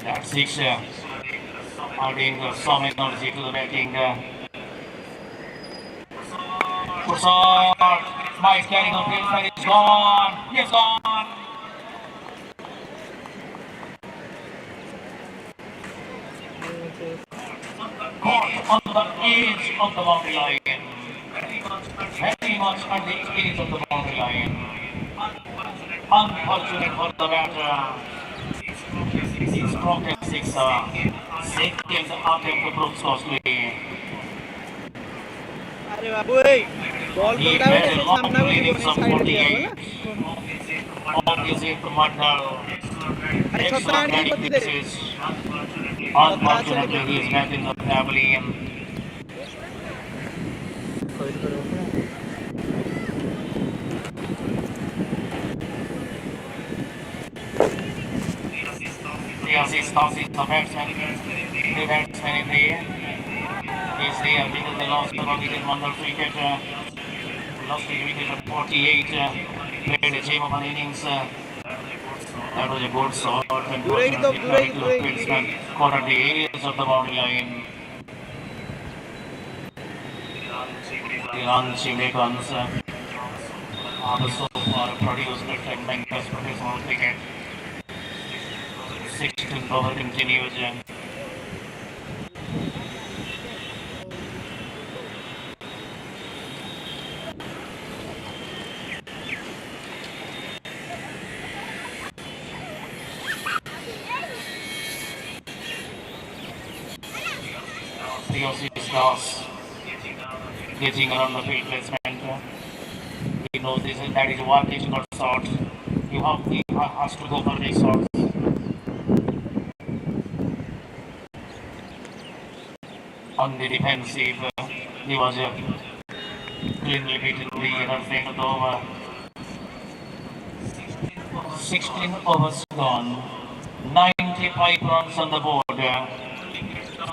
[SPEAKER 2] That's six. Adding some energy to the batting. Pursot. Nice carrying of field, but it's gone. It's gone. Caught on the edge of the boundary line. Very much at the edge of the boundary line. Unfortunate for the batter. He's dropped at six. Second attempt proves costly.
[SPEAKER 3] अरे बाबू ए ball
[SPEAKER 2] He
[SPEAKER 3] पकड़ा हुआ
[SPEAKER 2] had
[SPEAKER 3] है
[SPEAKER 2] a
[SPEAKER 3] तो
[SPEAKER 2] long
[SPEAKER 3] सामना भी
[SPEAKER 2] innings
[SPEAKER 3] बोले
[SPEAKER 2] of
[SPEAKER 3] side दिया
[SPEAKER 2] 48.
[SPEAKER 3] बोला
[SPEAKER 2] Opposite Mandal.
[SPEAKER 3] अरे छोटा
[SPEAKER 2] Excellent
[SPEAKER 3] आड़ी
[SPEAKER 2] batting
[SPEAKER 3] को दे
[SPEAKER 2] pieces. Unfortunately, he is back in the pavilion. The assist tosses the batsman. The batsman in the air. He's there because they lost the wicket. Wonderful wicket. Lost the wicket at 48. Played a gem of an innings. That was a good shot. Unfortunately, carried to the batsman. Caught at the areas of the boundary line. The RANCHI MECONs are so far produced the tremendous professional cricket. 16th over continues. Toss. Getting around the field placement. He knows that is one difficult shot. He has to go for these shots. On the defensive, he was cleanly beaten the runs end of the over. 16 overs gone. 95 runs on the board.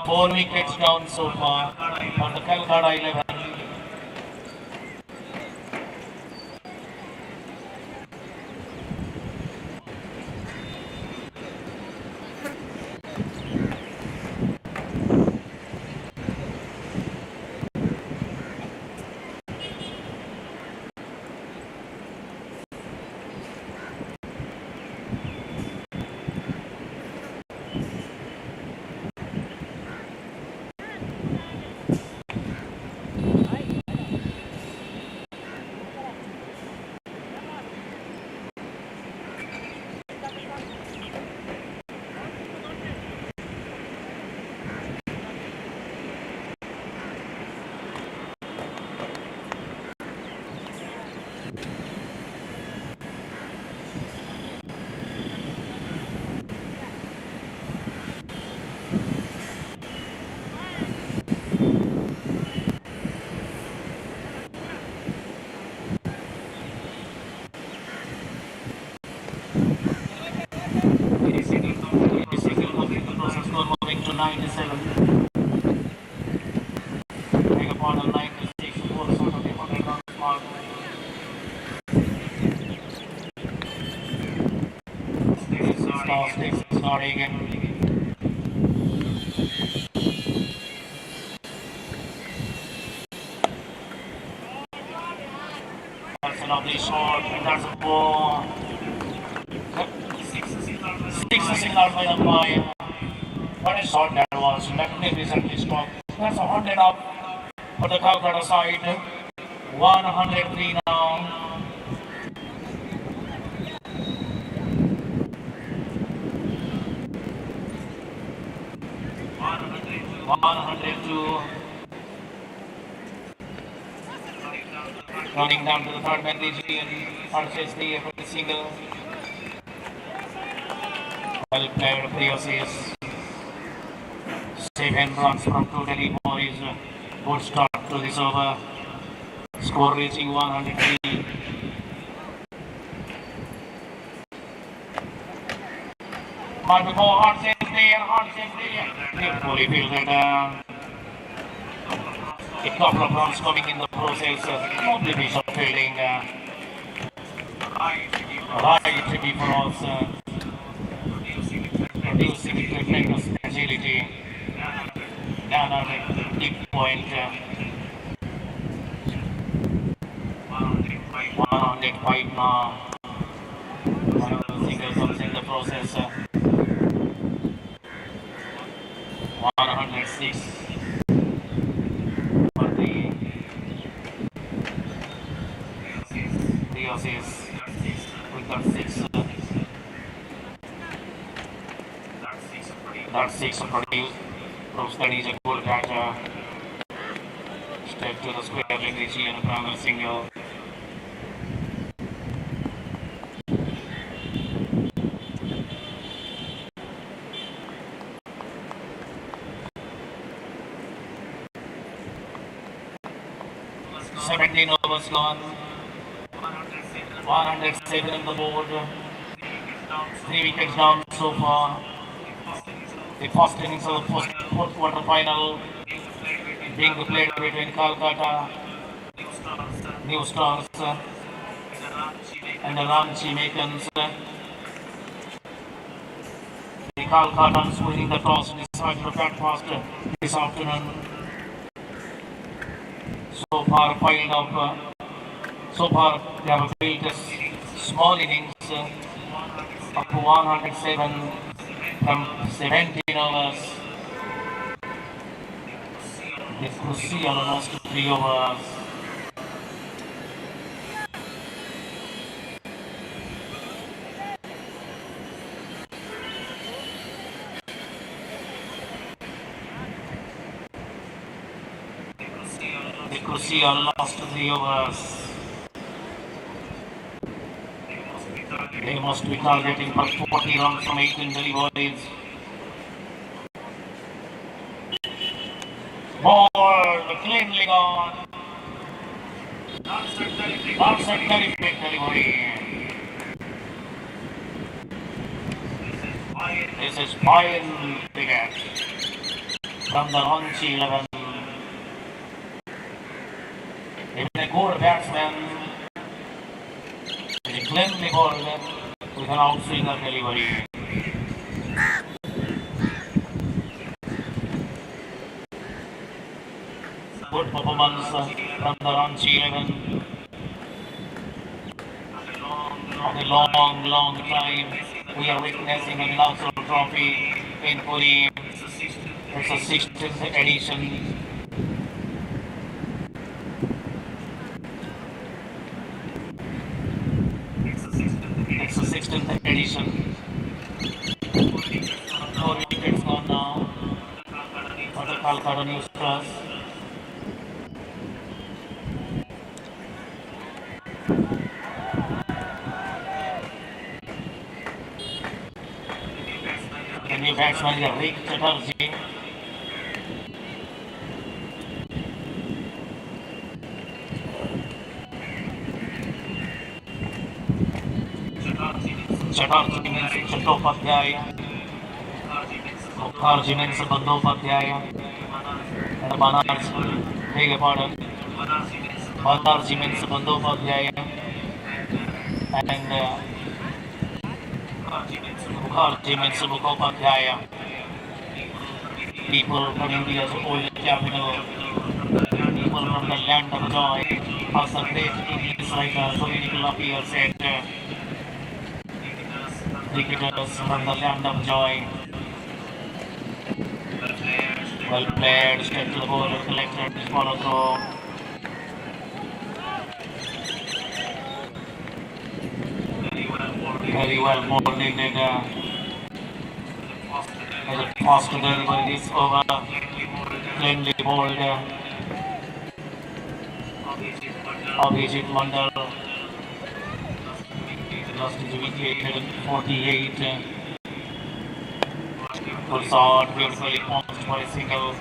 [SPEAKER 2] 4 wickets down so far on the Kolkata 11. Moving to 97. Take upon a 96 for sort of the 100 runs mark. Takes guarding him. That's a lovely shot, and that's a ball. Six signal by the umpire. What a shot that was, magnificently struck. That's 100 up for the KOLKATA side. 103 now. 102. Running down to the third man, region. Purchase the single. Well played, Priyosis. 7 runs from 2 Delhi boys. Good start to this over. Score reaching 103. But before hard safety beautifully fielded. A couple of runs coming in the process. Lovely piece of fielding. Right to be for us. Producing tremendous agility. Down on the deep point. 105 now. One of the singles comes in the process. 106 for the Theosis. We got 6. That's 6 produced. Proves that he's a good catcher. Step to the square leg, Rishi, and a primary single. Seventeen overs gone. 107 on the board. 3 wickets down so far. The first innings of the fourth quarter final being played between KOLKATA, New Stars, and the RANCHI MECON. The KOLKATans winning the toss decided to bat fast this afternoon. So far piled up. So far they have built small innings up to 107 from 17 overs. This crucial last 3 overs. The crucial last 3 overs. They must be targeting for 40 runs from 18 deliveries. Ball cleanly gone. That's a terrific delivery. This is fine wicket from the RANCHI 11. Even a good batsman is cleanly bowled with an outswinger delivery. Good performance from the RANCHI 11. After a long time, we are witnessing a NILACHAL trophy in Puri. It's a 16th edition. It's the 16th edition. 4 wickets gone now for the KOLKATA New Stars. The new batsman is Rick Chatterjee. Chatterjee means Chattopadhyaya. Mukherjee means Bandyopadhyaya. And Banerjee, beg your pardon. Banerjee means Bandyopadhyaya. And Mukherjee Mukhopadhyaya, people from India's old capital, people from the land of joy, as the great English writer Dominic Lapierre said, cricketers from the land of joy, well played, step to the ball, collected, follow through. Very well molded as a fast delivery this over, cleanly bowled. Abhijit Mandal lost his wicket at 48. Full shot, beautifully punched for a single.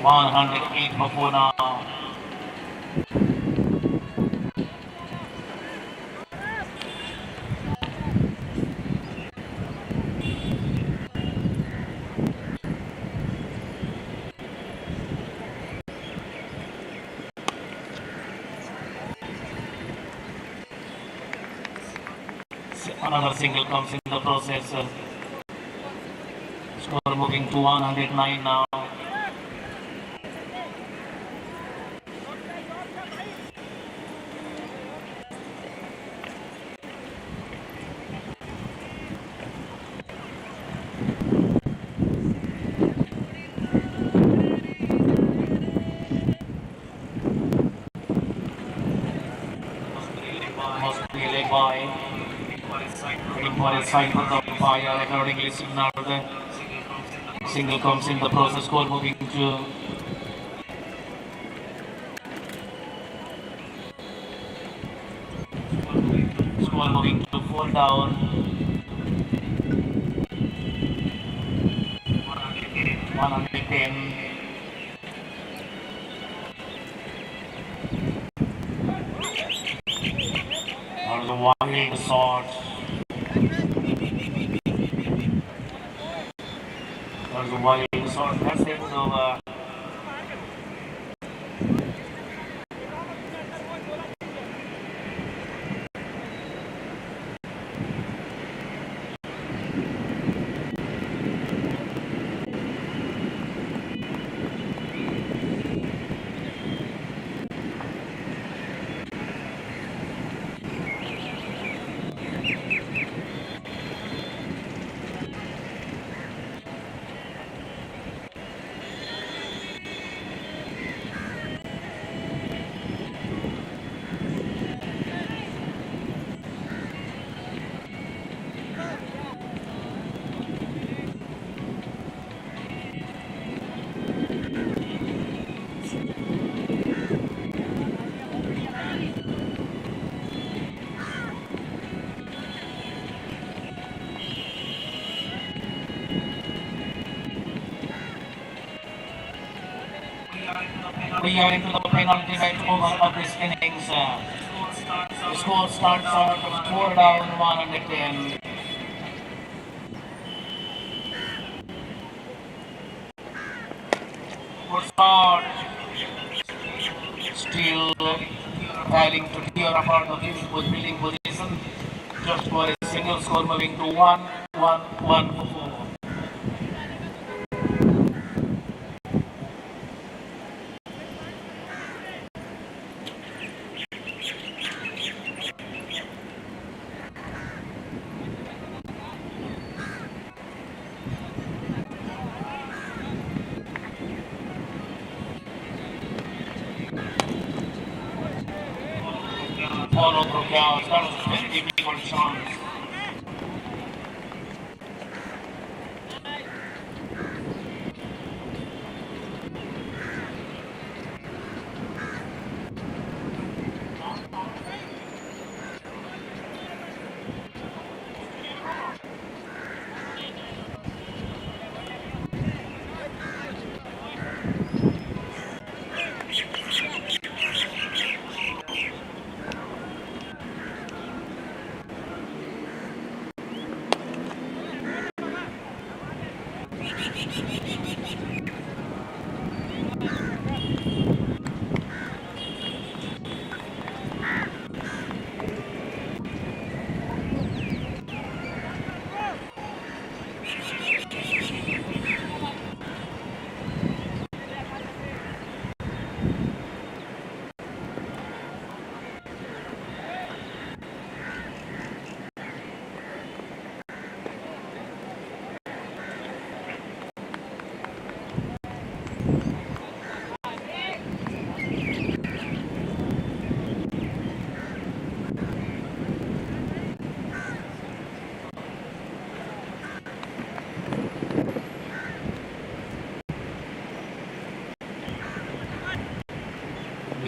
[SPEAKER 2] 108 for 4 now. Another single comes in the process. Score moving to 109 now. Must be led by waiting for a sign from the umpire. Accordingly signaled. Single comes in the process. Score moving to 4 down. 110. That was a wild shot. That was a wild shot. That's it. So, we are into the penalty right over of this innings. The score starts out of 4 down, 110. Good shot. Still trying to tear apart the fielding position. Just for a single, score moving to 1-1-1 for 4. Follow through counts. That was a very difficult chance.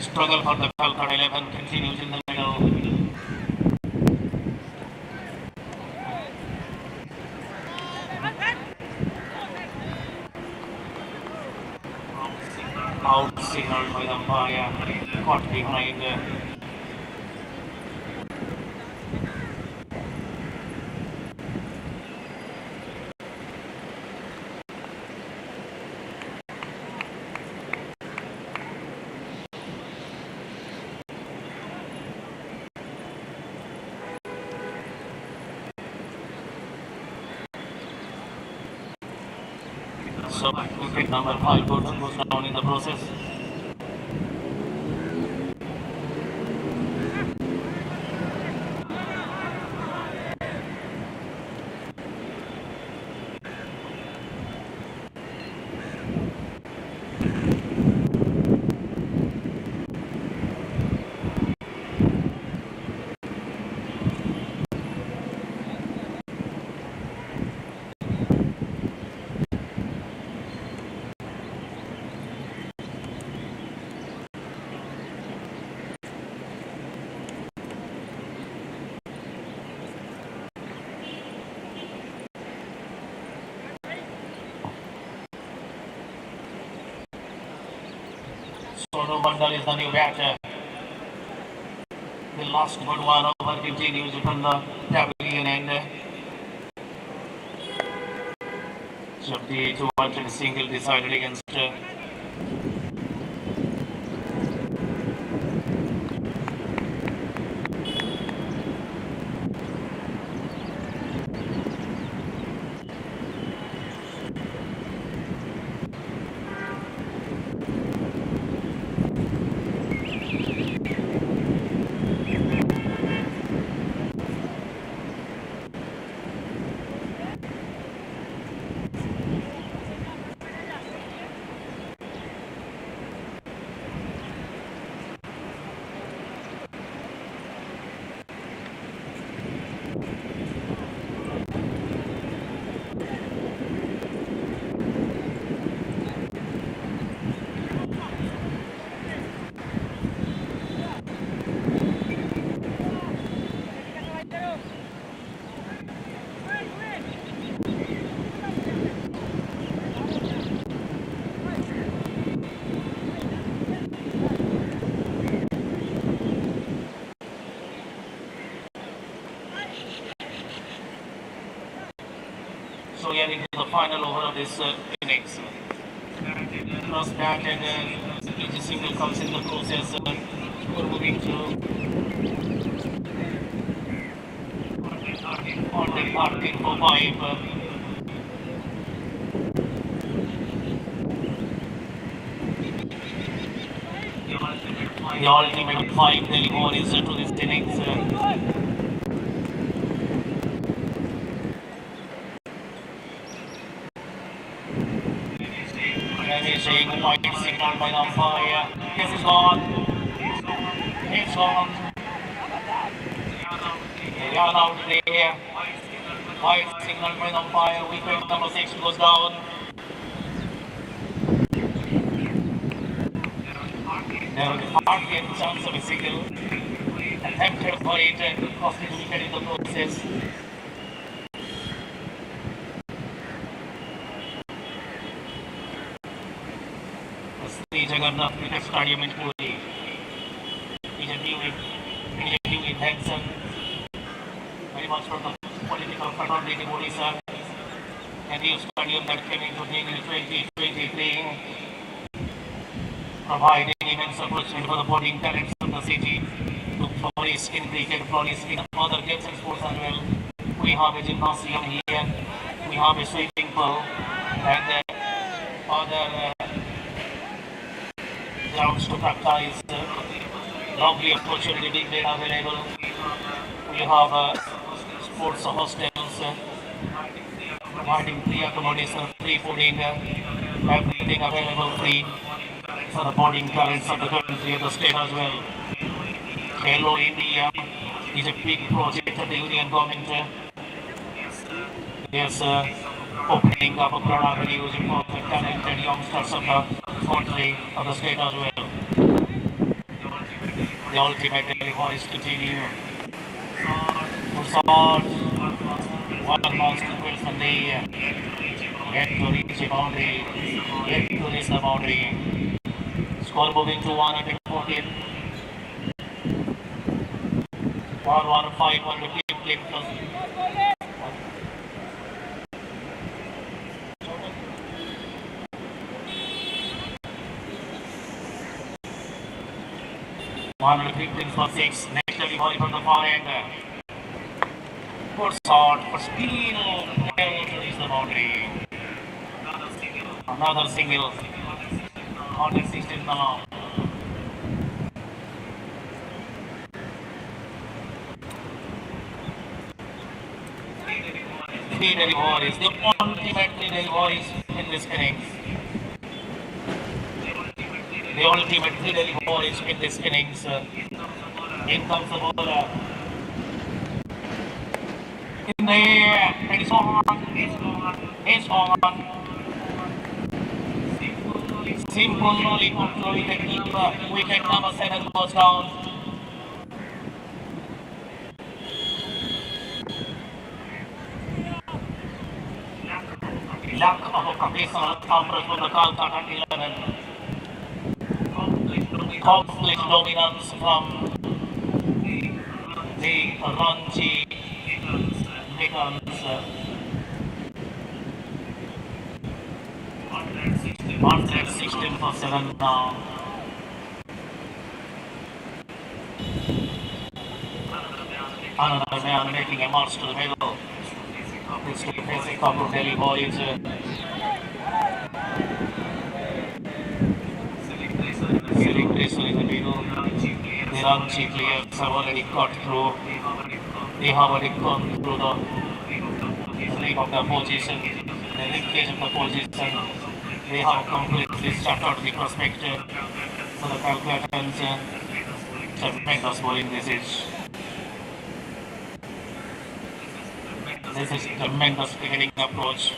[SPEAKER 2] The struggle for the Kolkata 11 continues in the middle. Out signaled by the umpire, caught behind. So wicket number 5 goes down in the process. Sonu Mandal is the new batter. The last good one over continues from the pavilion end. 78 single decided against so we are into the final over of this innings. Cross bat and each single comes in the process. We're moving to on the 14 for 5. The ultimate 5 delivery is to this innings. Saying white signal by the umpire. This is gone. It's gone. They are out there. White signal by the umpire. Wicket number 6 goes down. There was hardly a chance of a single. Attempted for it and cost the wicket in the process. Jagannath Cricket Stadium in Puri. It is a new invention, very much from the political fraternity Odisha. A new stadium that came into being in 2023, providing immense opportunity for the boarding talents of the city to flourish in cricket, flourish in other games and sports as well. We have a gymnasium here, we have a swimming pool, and other grounds to practice. Lovely opportunity being made available. We have sports hostels, providing free accommodation, free fooding, everything available free for the boarding talents of the country and the state as well. Hello India is a big project of the Union government. Yes, opening up a broad avenues for the talented youngsters of the country, of the state as well. The ultimate delivery is continue. Short. One bounce to Wilson Lee. Yet to reach the boundary. Yet to reach the boundary. Score moving to 114. 115 on the keep plus. One 15 for 6. Next delivery from the far end. Good shot for speed. Never to reach the boundary. Another single. 116 now. Three deliveries. The ultimate three deliveries in this innings. The ultimate three deliveries in this innings. In comes the bowler. In the air. It's on. It's on. Simply controlling the keeper. Wicket number 7 goes down. Lack of a professional counter from the KOLKATA 11. Complete dominance from the RANCHI MECONs. 116 for 7 now. Another man making a march to the middle. This will face a couple of Delhi boys. Feeling pressure in the middle. The RANCHI players have already cut through. They have already gone through the leak of the position, the leakage of the position. They have completely shut out the prospector for the Kolkatans. Tremendous bowling this is. This is tremendous cricketing approach.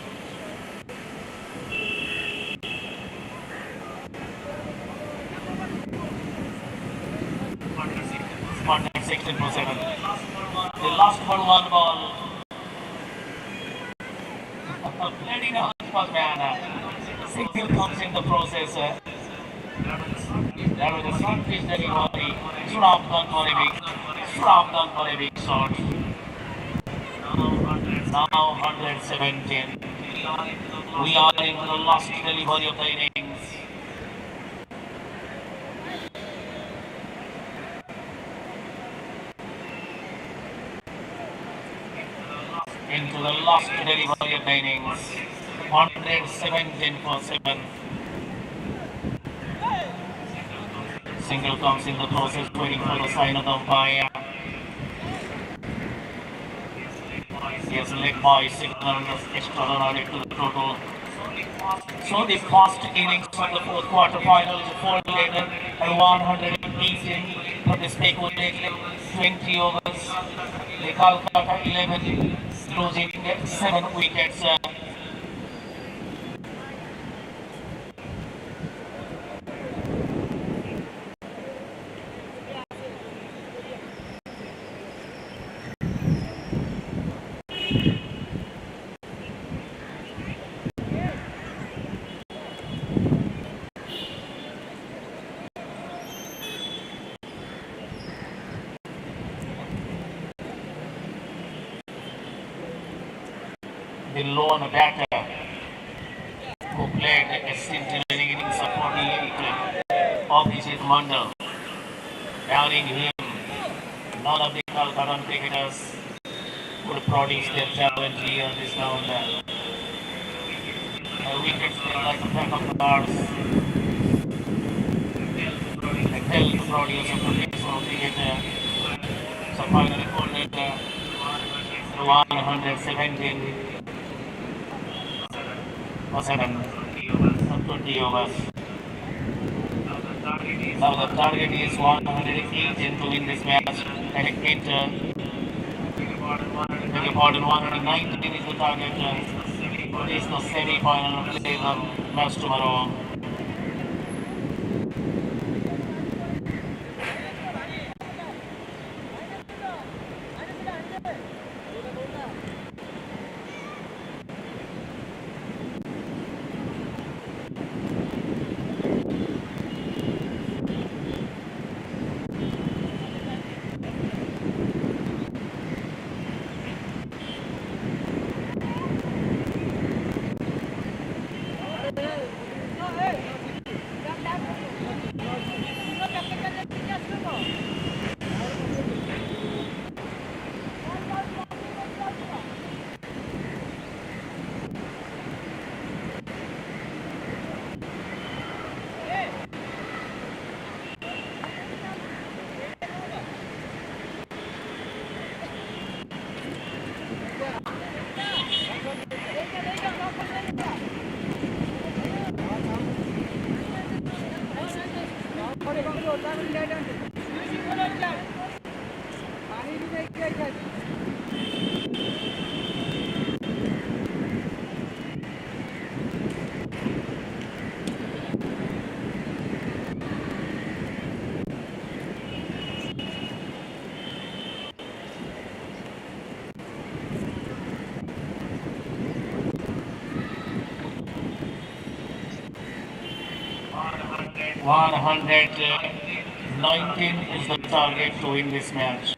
[SPEAKER 2] Contact 16 for 7. The last for one ball. Played in a first man. Single comes in the process. There was a front pitch delivery. Should have done for a big. Should have done for a big shot. Now 117. We are into the last delivery of the innings. Into the last delivery of the innings. 117 for 7. Single comes in the process, waiting for the sign of the umpire. Yes, leg by signal extraordinary to the total. So the first innings of the fourth quarter final is 4 11 and 118 for the speculated 20 overs. The KOLKATA 11 losing 7 wickets. The lone batter who played a scintillating innings of 48 of his Mandal. Downing him, none of the Kolkata cricketers could produce their talent here this round. The wickets fell like a pack of cards. They failed to produce a professional cricketer. So finally folded 117. For 7 of 20 overs. Now the target is 118 to win this match and it enter. Beg your pardon, 119 is the target. It is the semi-final of the match tomorrow. 119 is the target to win this match.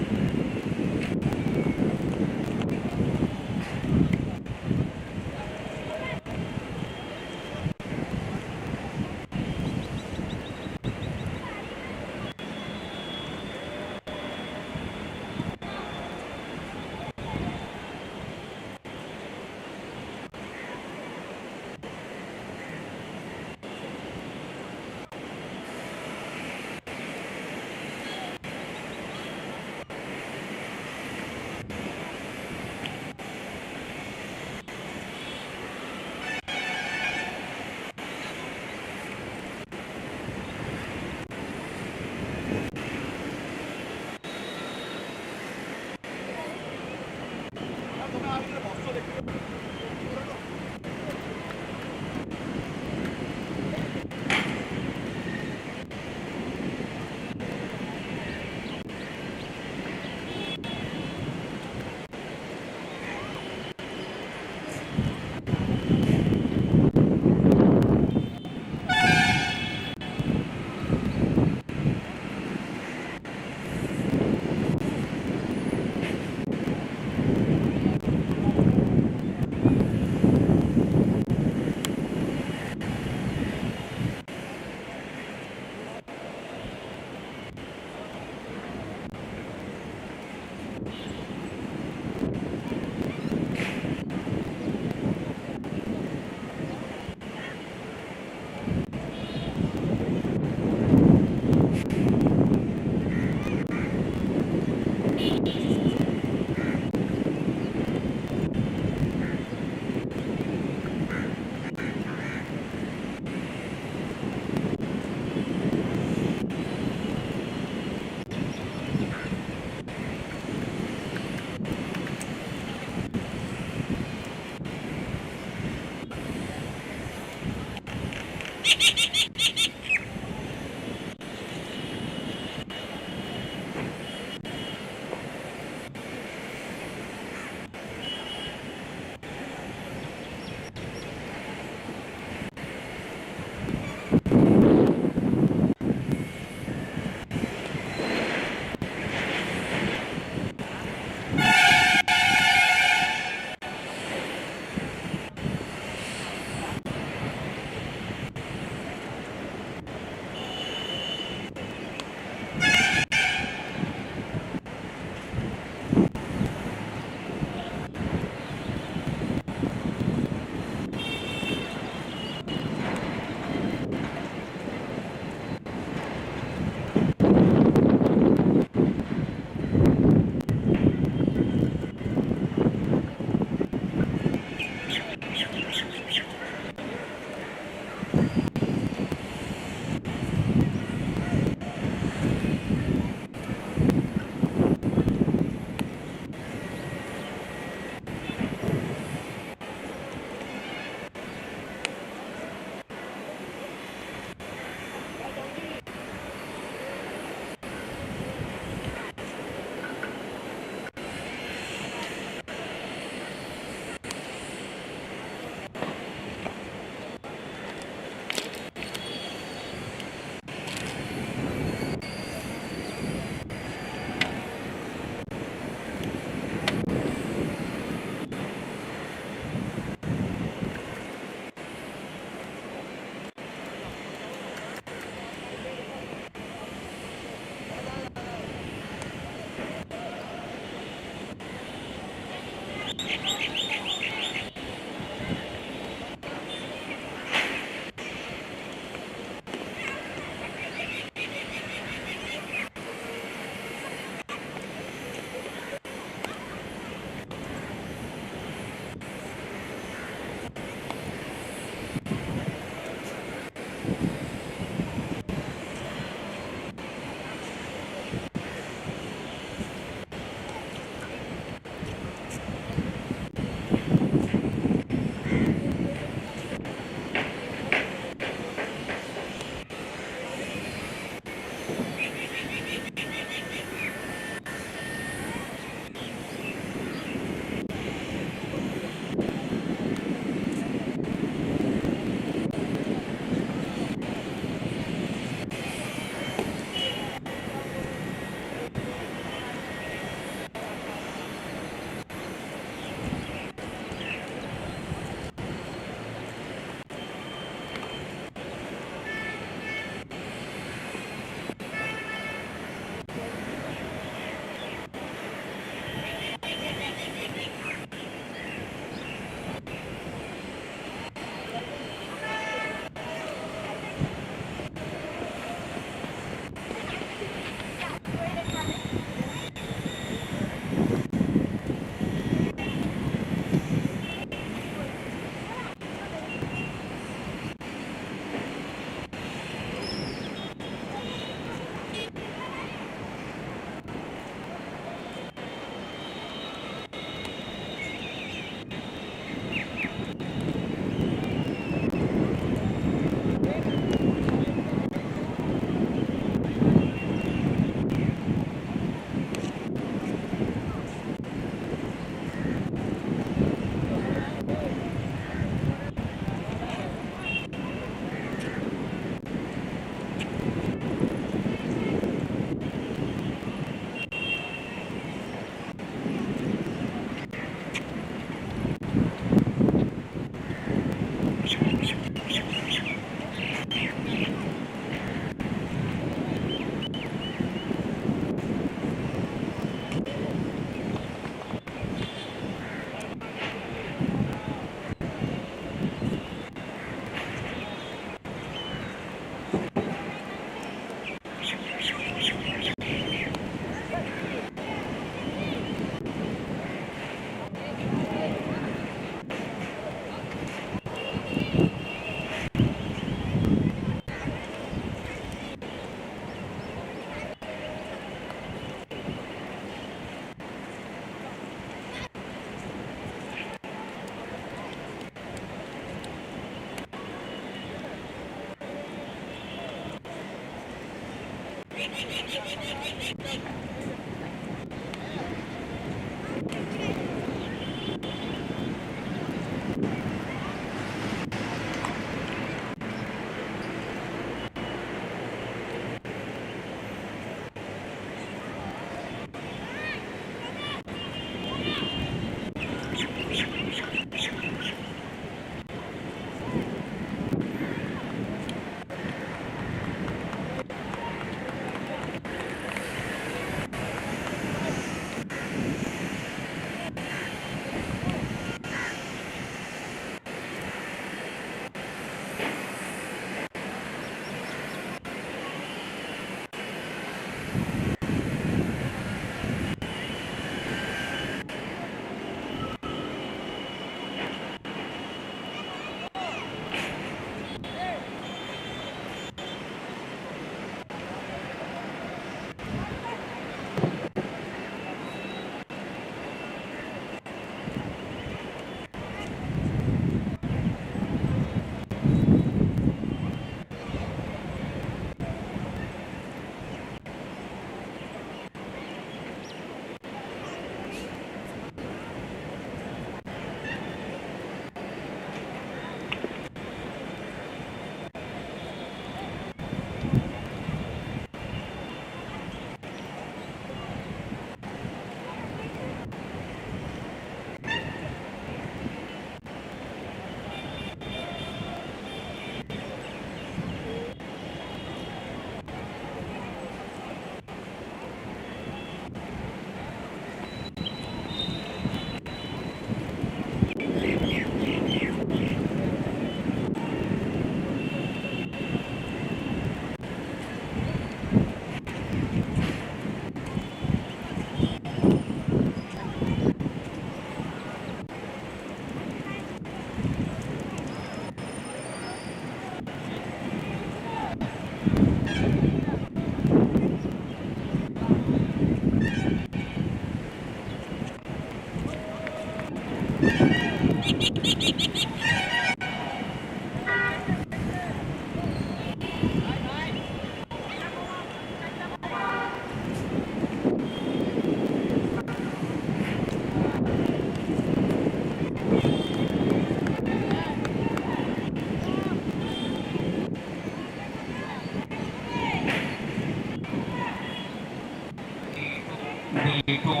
[SPEAKER 2] The two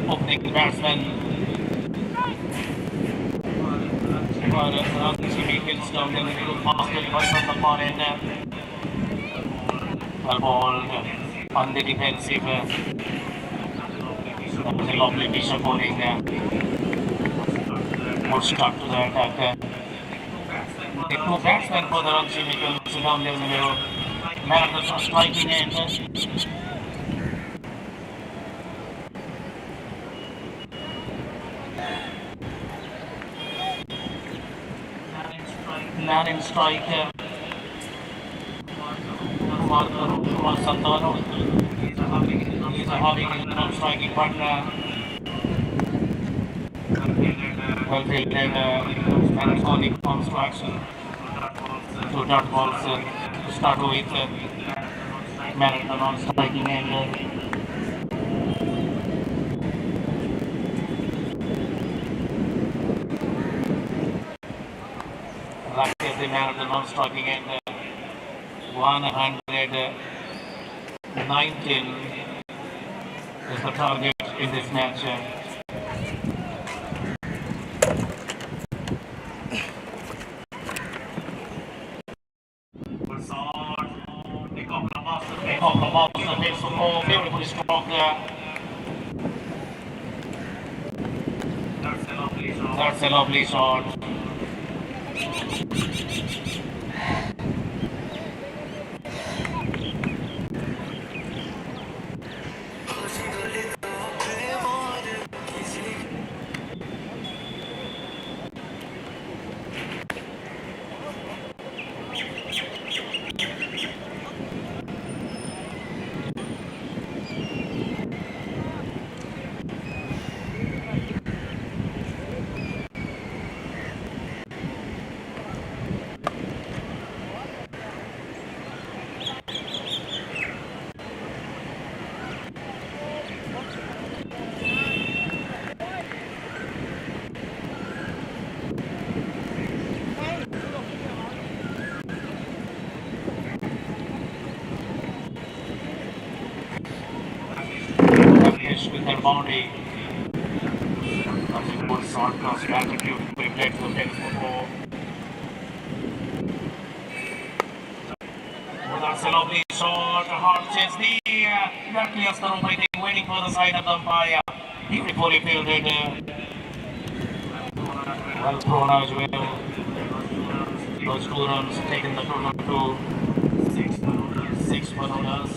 [SPEAKER 2] opening batsmen for Ranchi Vehicles down the middle, fast delivery from the far end. Well ball on the defensive. That was a lovely piece of bowling. Good start to the attack. The two batsmen for the Ranchi Vehicles down the middle. Man of the striking end. Man in strike, Kumar Santano. He's a having non-striking partner. Well fielded and iconic construction. Two dot balls to start with. Man at the non-striking end. That is the man of the non-striking end. 119 is the target in this match. Beautiful stroke there. That's a lovely shot. finish with their boundary. That's a good shot cross back to beautifully played for tennis football. Oh, that's a lovely shot, a hard chase. That clears the room, I think, waiting for the side of the umpire. Beautifully fielded. Well thrown as well. Those 2 runs taken the total to 6 for owners.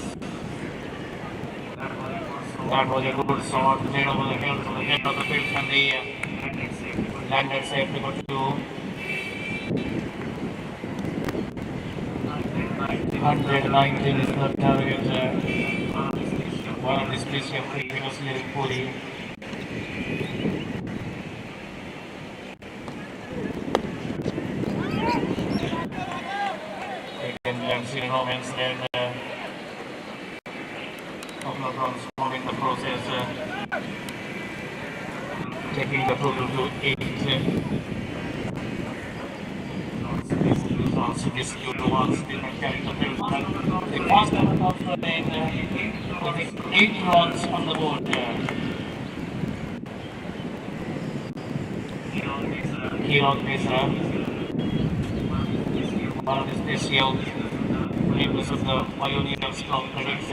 [SPEAKER 2] That was a good shot, played over the hill to the head of the field, and the landed safely for 2. 119 is the target. One of the species of previously reported. Again, Ramsey Romans and couple of runs in the process, taking the total to 8. This once didn't carry the field. The first one of the 8 runs on the board. Kiran Mesa, one of the special members of the Pioneers Club, predicts a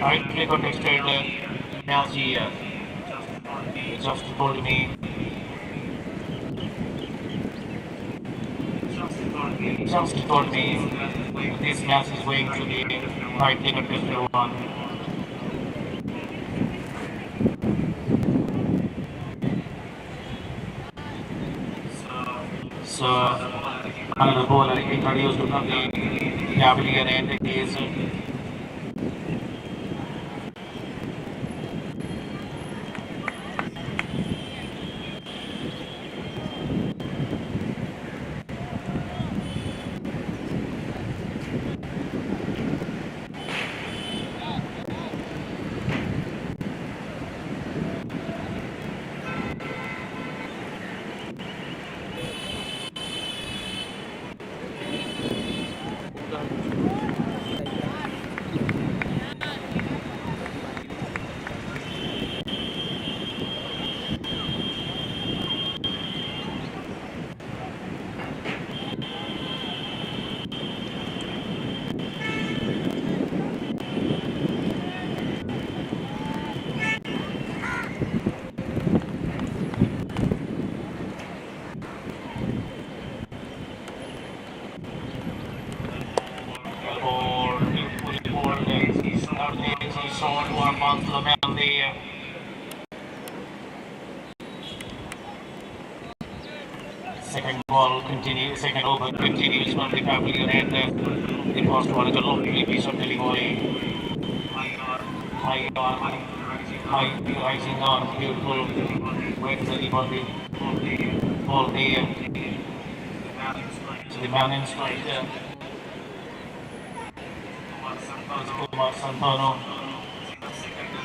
[SPEAKER 2] rightly contested match here. He just told me. Just told me this match is going to be rightly contested one. So another bowler introduced from the Cavalier end is short one month to the man there. Second over continues from the Cavalier end. The first one is a lovely piece of delivery. High rising on, beautiful. Wait for the ball there. So the man in strike there. Kumar Santano.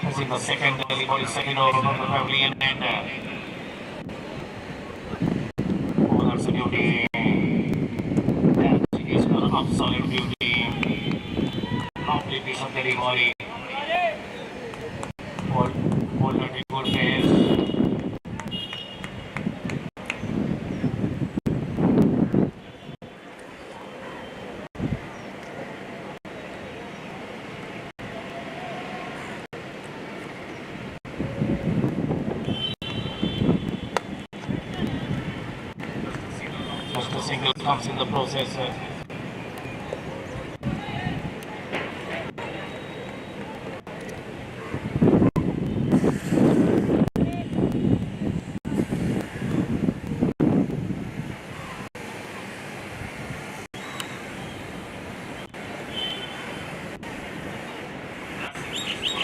[SPEAKER 2] As in the second delivery, second over from the Pavilion end. Oh, that's a beauty. That is an absolute beauty. Lovely piece of delivery. Ball at a good pace. Just a single comes in the process.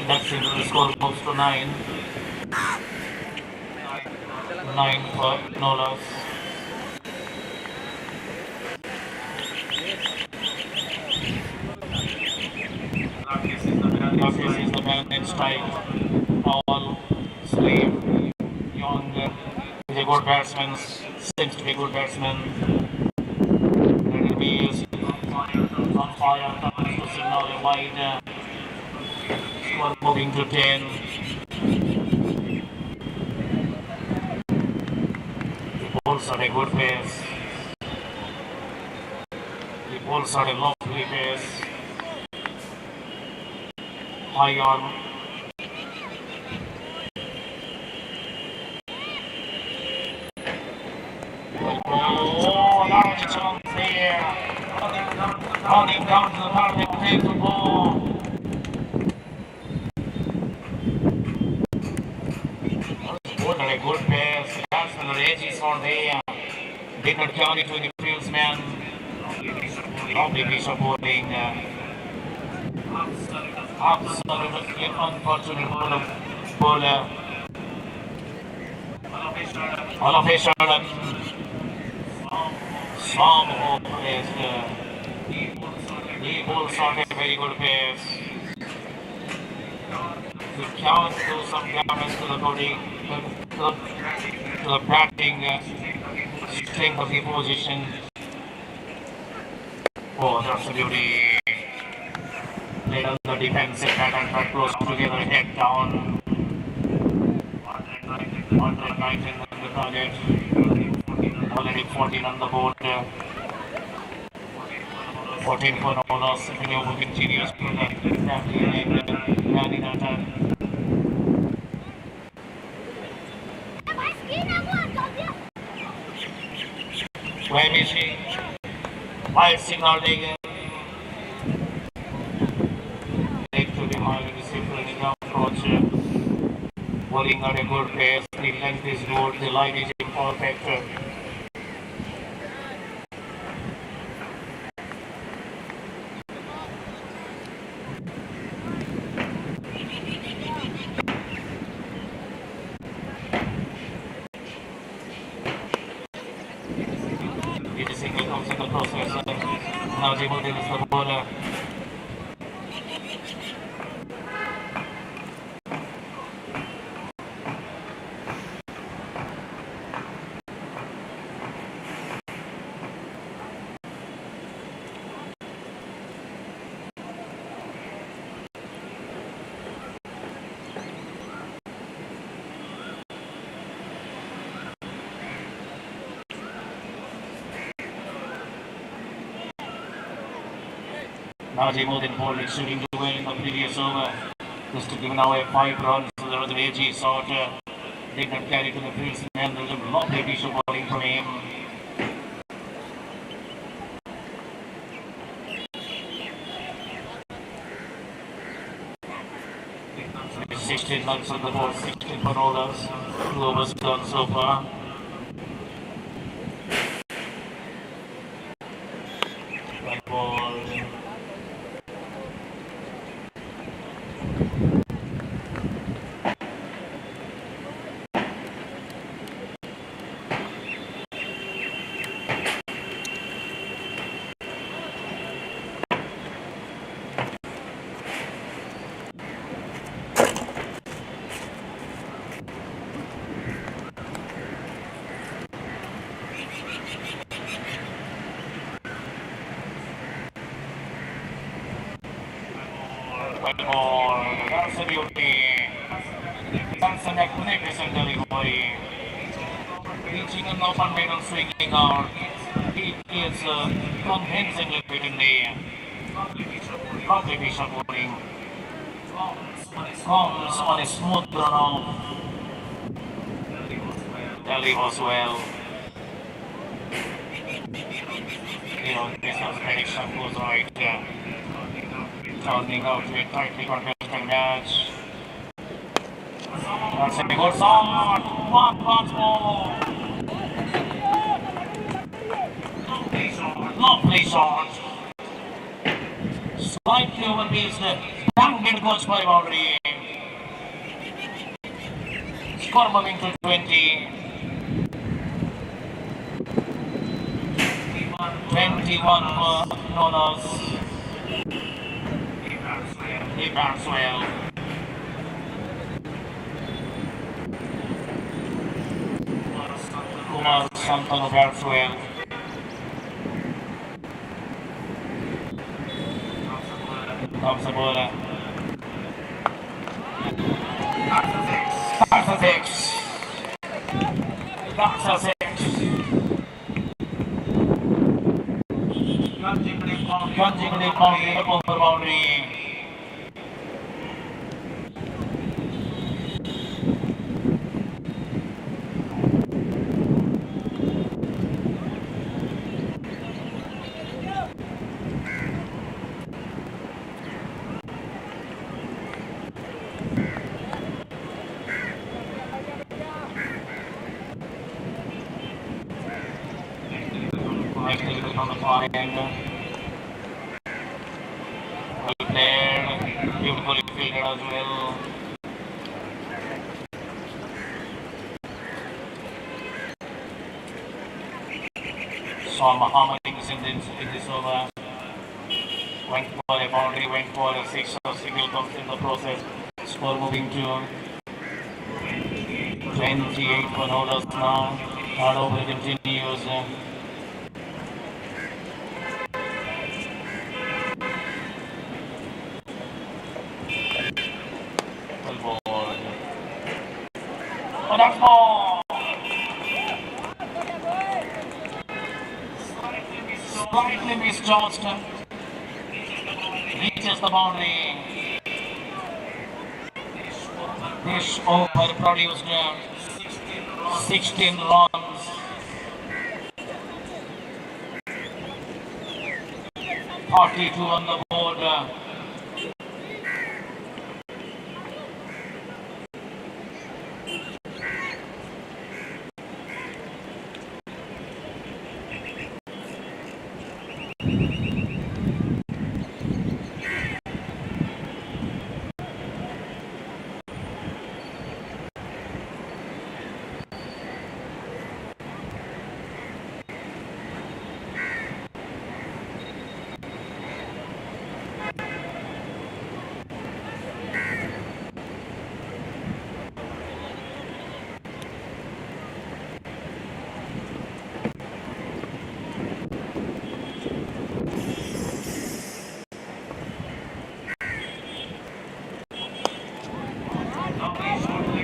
[SPEAKER 2] That's it, the score moves to 9. 9 for no loss. This is the man in strike. All Slave, Young, is a good batsman, seems to be a good batsman. And he is on fire, comes to signal a wide score moving to 10. pulls out a good pace. He pulls out a lovely pace. High on. Oh, large chance there. Running down to the target, takes the ball. Good and a good pass. That's when the edges are there. Did not carry to the fieldsman. Lovely piece of bowling. Absolutely unfortunate bowler. All of a sudden, some hope is he pulls out a very good pace. He can do some damage to the body, to the batting strength of the opposition. Oh, that's a beauty. Let us the defensive pattern but close together, head down. 119 on the target. Already 14 on the board. 14 for no loss. Video continues to where is he? White signal again. Take to the high discipline approach. Bowling at a good pace. The length is good. The line is imperfect. 80 seconds process. Now Jimo delivers the ball. Now Jimo then ball shooting too well in the previous over. Just to give now a 5 runs. So there was an edgy shot. Did not carry to the field. And there was a lovely piece of bowling from him. 16 runs on the board, 16 for bowlers. 2 overs done so far. One ball. One more. That's a beauty. That's a magnificent delivery. Reaching an open middle, swinging out. It is convincingly beaten there. Lovely piece of bowling. Comes on a smooth run off. Delivers well. This was prediction goes right. Turning out to a tightly contested match. That's a good shot. One once more. Lovely shot. Slightly overpaced. Banged goes by boundary. Score moving to 20. 21 for Nonos. He bats well. Kumar Santanu bats well. Comes the bowler. That's a six. That's a six. consecutive boundary, the over boundary. Nice delivery from the far end. Well played, beautifully fielded as well. Saw Muhammad in this over. Went for a boundary, went for a six or single comes in the process. Score moving to 28 for Nolas now. Third over continues. Well ball. Oh, that's ball! Slightly misjudged. Reaches the boundary. This over produced 16 runs. 42 on the board.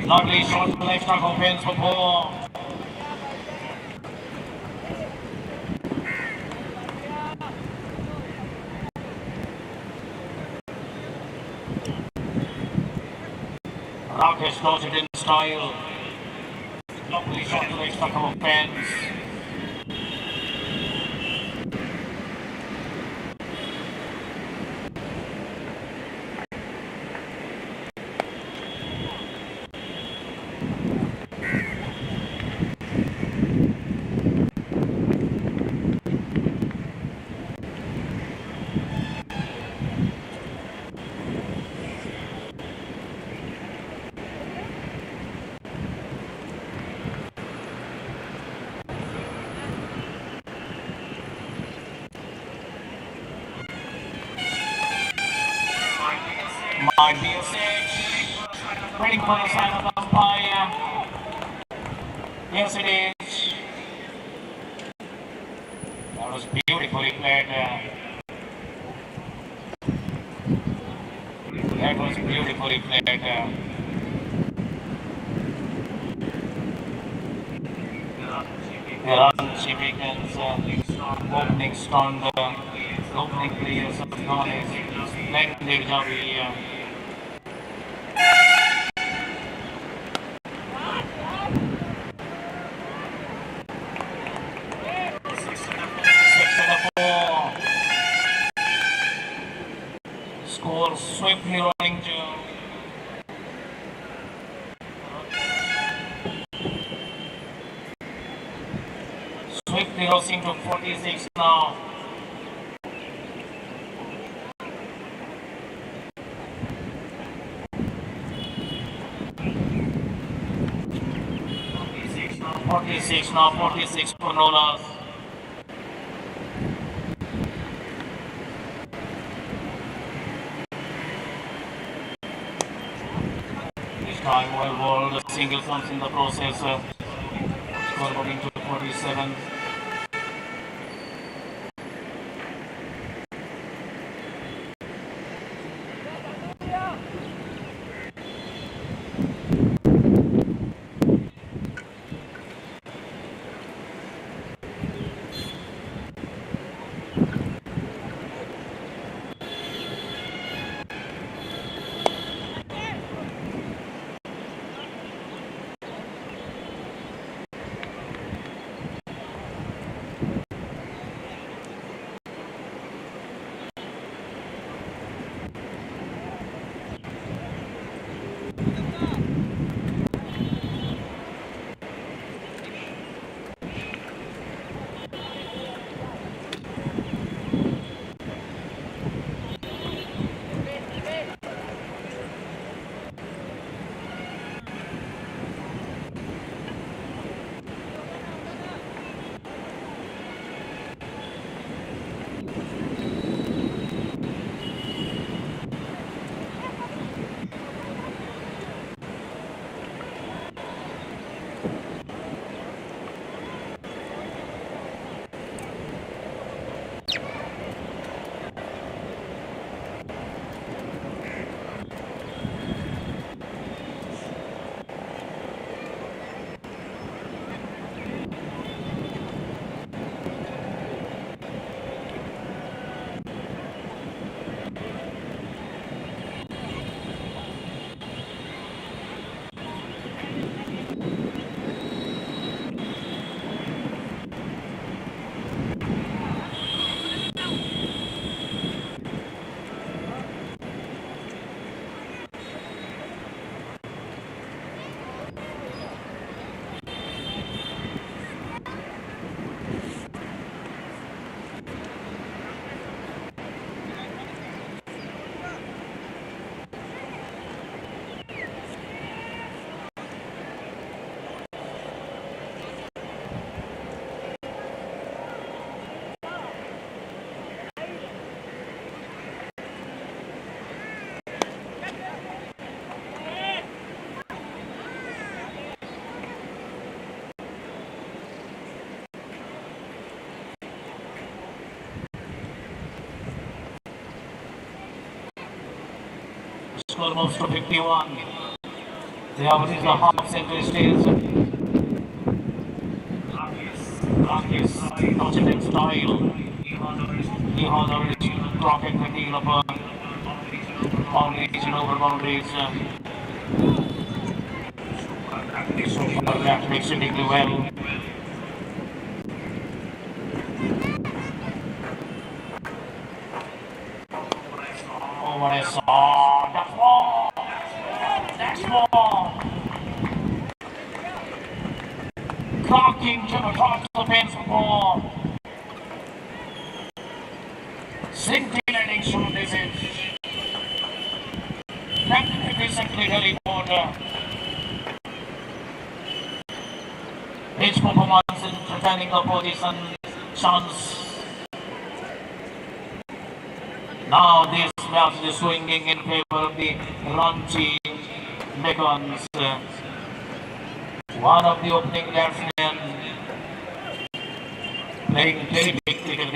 [SPEAKER 2] Lovely shot to left arm opens for four. Rakesh does it in style. Lovely shot to left arm opens. Might be a six. Waiting for the sign of the umpire. Yes, it is. That was beautifully played. That was beautifully played. The RANCHI begins opening stunned. Opening players of knowledge. Splendid job here. Score swiftly running to swiftly rushing to 46 now. Now 46 for Nolas. This time well ball, the single comes in the process. Score moving to 47. score moves to 51. The average the half century stage. Rakis, touching in style. He has already crocking the deal of boundaries and over boundaries. Super that exceedingly well. Oh, what I saw. That's ball. That's ball. Crocking to the top of the fence ball. Scintillating from this edge. Magnificently delivered. His performance in defending the position chance. Now this match is swinging in favor of the RANCHI MECONs. One of the opening batsmen playing terrific cricket.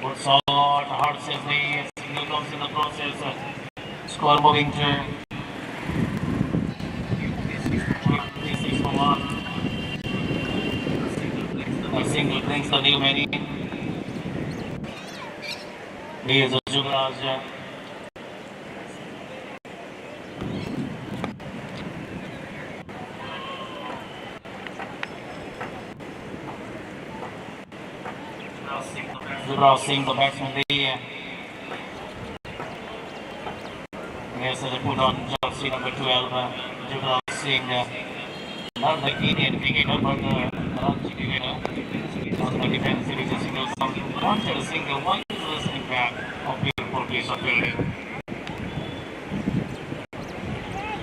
[SPEAKER 2] Good shot, hard safety, single comes in the process. Score moving to 56 for 1. A single brings the new many. He is a Jugraj. Jugraj Singh, the batsman. Yes, they put on jersey number 12. Jugraj Singh, not the Indian cricketer, but Ranchi cricketer. On the defensive, it's a single. One to the single, one to the listening back. A beautiful piece of fielding.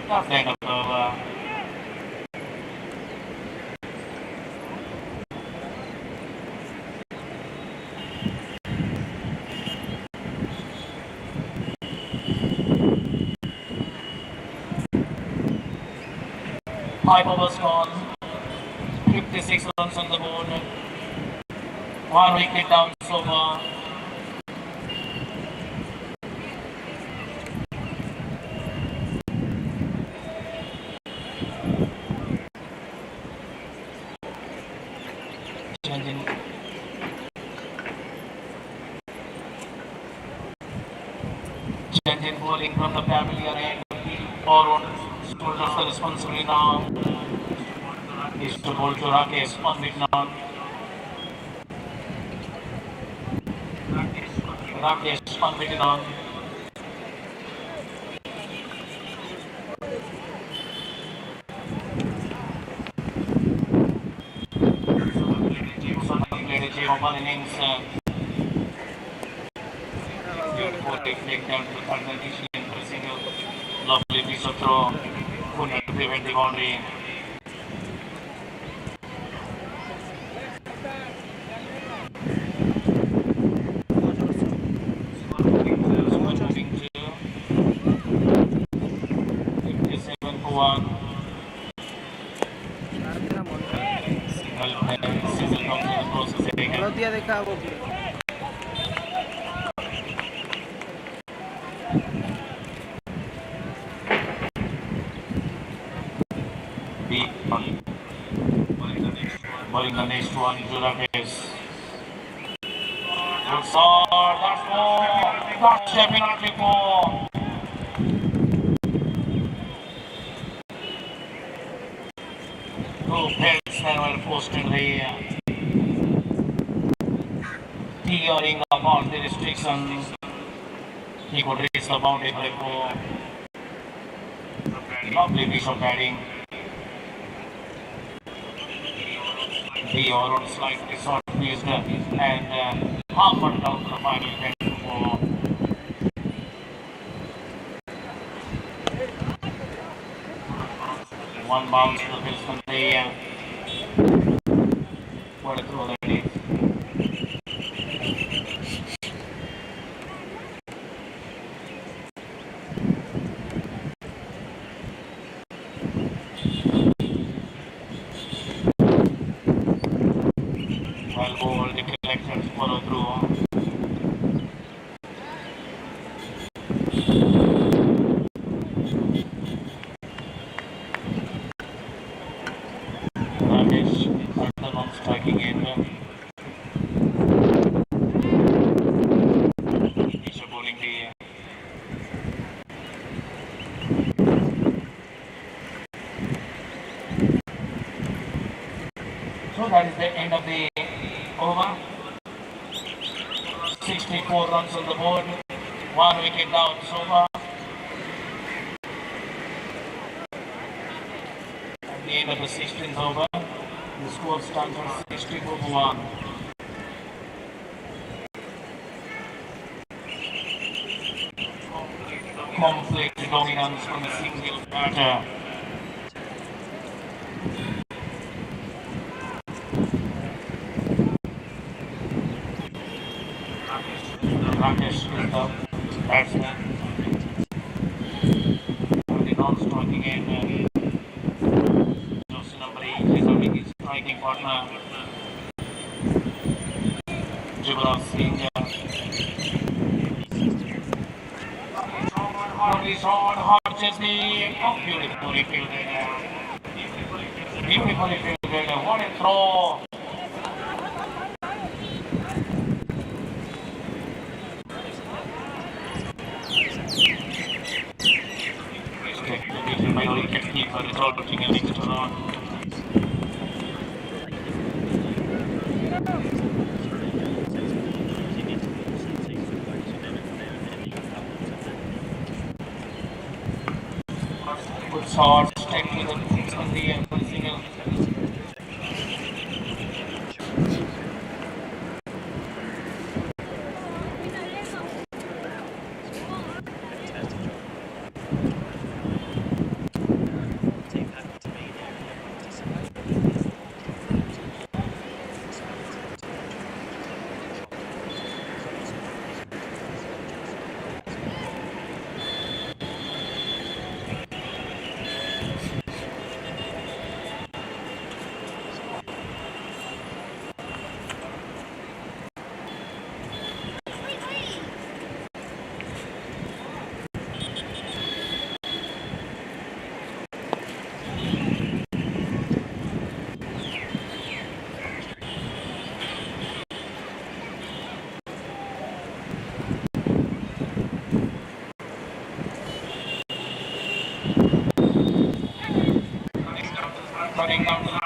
[SPEAKER 2] That's the end of the five overs gone, 56 runs on the board, 1 wicket down so far. Changing bowling from the familiar end, forward shoulders the responsibility now is to bowl to Rakesh on mid now. Rakesh on mid now. Played a one innings. Beautiful take down to the third condition for a single. Lovely piece of throw. Couldn't prevent the boundary. Moving to 57 for 1. Single comes in the process again. Bowling the next one to Rakesh. Good shot, that's four. That's definitely four. Two pairs that were posted there. Clearing up all the restrictions. He could reach the boundary for a four. Lovely piece of batting. The overall slightly short missed and half one down to the final 10 to 4. One bounce to the batsman there. What a throw that is. Well bowled, the collections So that is the end of the over. 64 runs on the board. 1 wicket down so far. At the end of the 16th over, the score stands at 64-1. Complete dominance from a single batter. Rakesh is the batsman. The non-striking end. Jersey number 8 is having his striking partner. Jubilant Singh. Hard Chesney. Oh, beautifully fielded. Beautifully fielded. What a throw. By the wicket-keeper, resulting in extra run. Good shot, straight to the on the single. Cutting down to the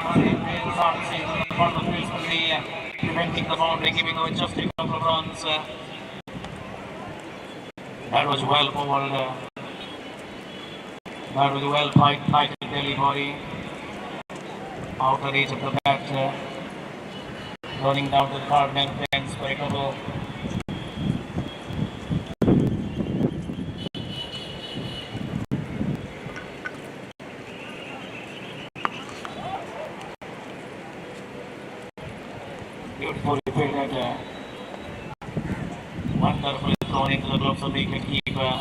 [SPEAKER 2] preventing the boundary, giving away just a couple of runs. That was well bowled. That was a well tighted delivery. Outer reach of the bat. Running down to the third man fence for a couple. Beautifully fielded. Wonderfully thrown into the gloves of the wicket-keeper.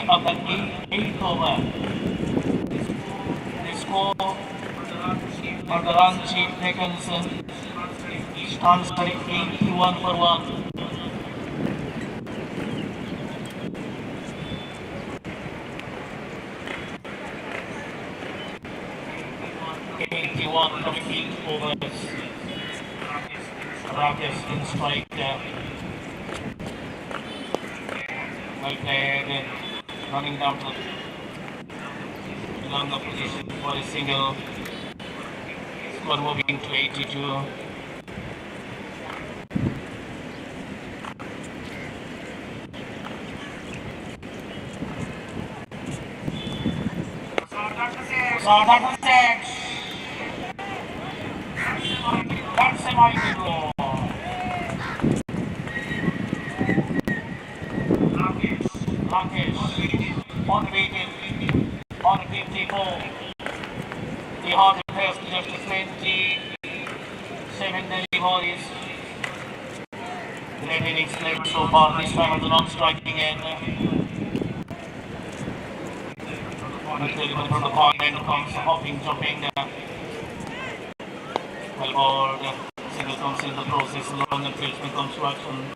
[SPEAKER 2] of the eighth over. The score for the RANCHI MECON stands for 81 for 1. 81 from 8 overs. Rakesh in strike. Well played. Running down to longer position for a single. Score moving to 82. So that was six. That's a mighty blow. Rakesh on 54. The hard pass to just 27 deliveries. Great innings played so far, this time at the non-striking end. From the corner end comes hopping, jumping. Well balled. Single comes in the process, long and field construction.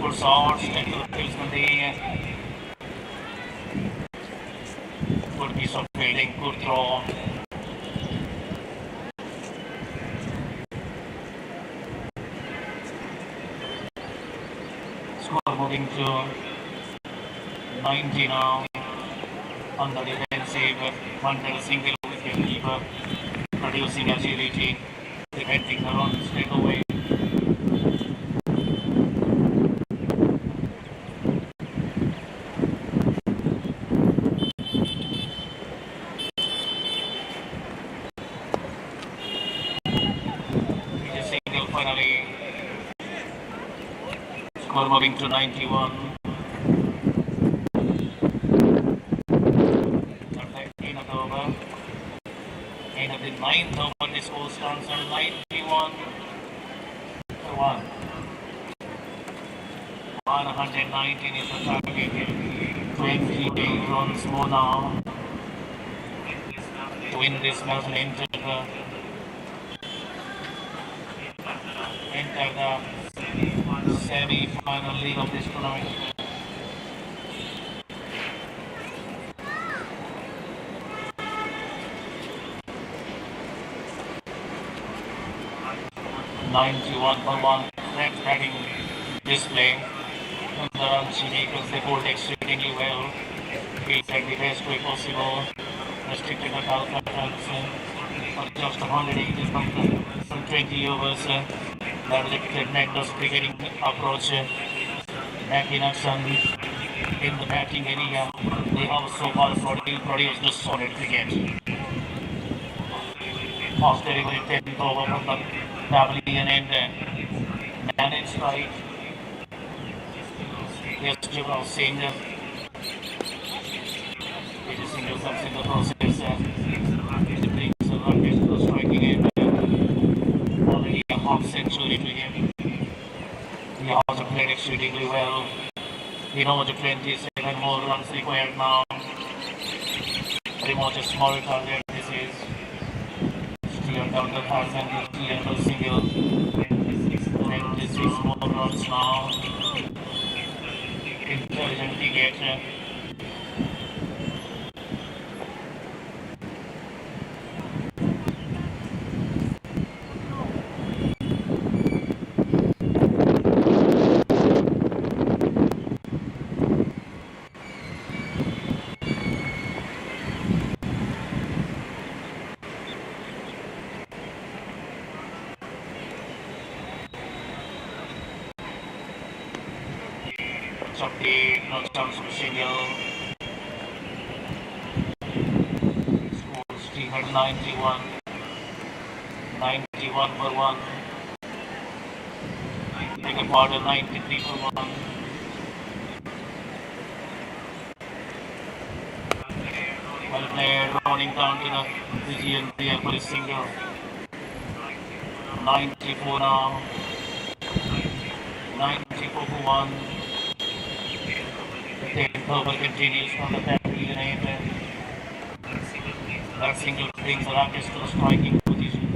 [SPEAKER 2] Good shots, technical placement there. Good piece of fielding, good throw. Score moving to 90 now. On the defensive, one single wicket keeper, producing agility, preventing the run straight away. Finally, score moving to 91. End of the over. End of the ninth over, the score stands on 91 to 1. 119 is the target. 28 runs more now to win this match and enter the semi-final league of this tournament. (91/1) batting display from the RANCHI because they hold exceedingly well. Fields at the best way possible. Restricted at KOLKATA for just 180 from 20 overs. That elected Magnus cricketing approach back in action in the batting area. They have so far produced the solid cricket. Fast delivery 10th over from the Pavilion and man in strike. Yes, Jibril Singh. It is single comes in the process. It brings a Rakesh to the striking end. Already a half century to him. He also played exceedingly well. He knows the 27 more runs required now. Very much a small target this is. Still down the pass and the single. 26 more runs now. Intelligent cricket. No chance of single. Scores 391. 91/1. Take a part of 93/1. there, rounding down to the region real police single. 94 now. 94 for 1. The takeover continues from the back unit. That single brings the Rakesh to the striking position.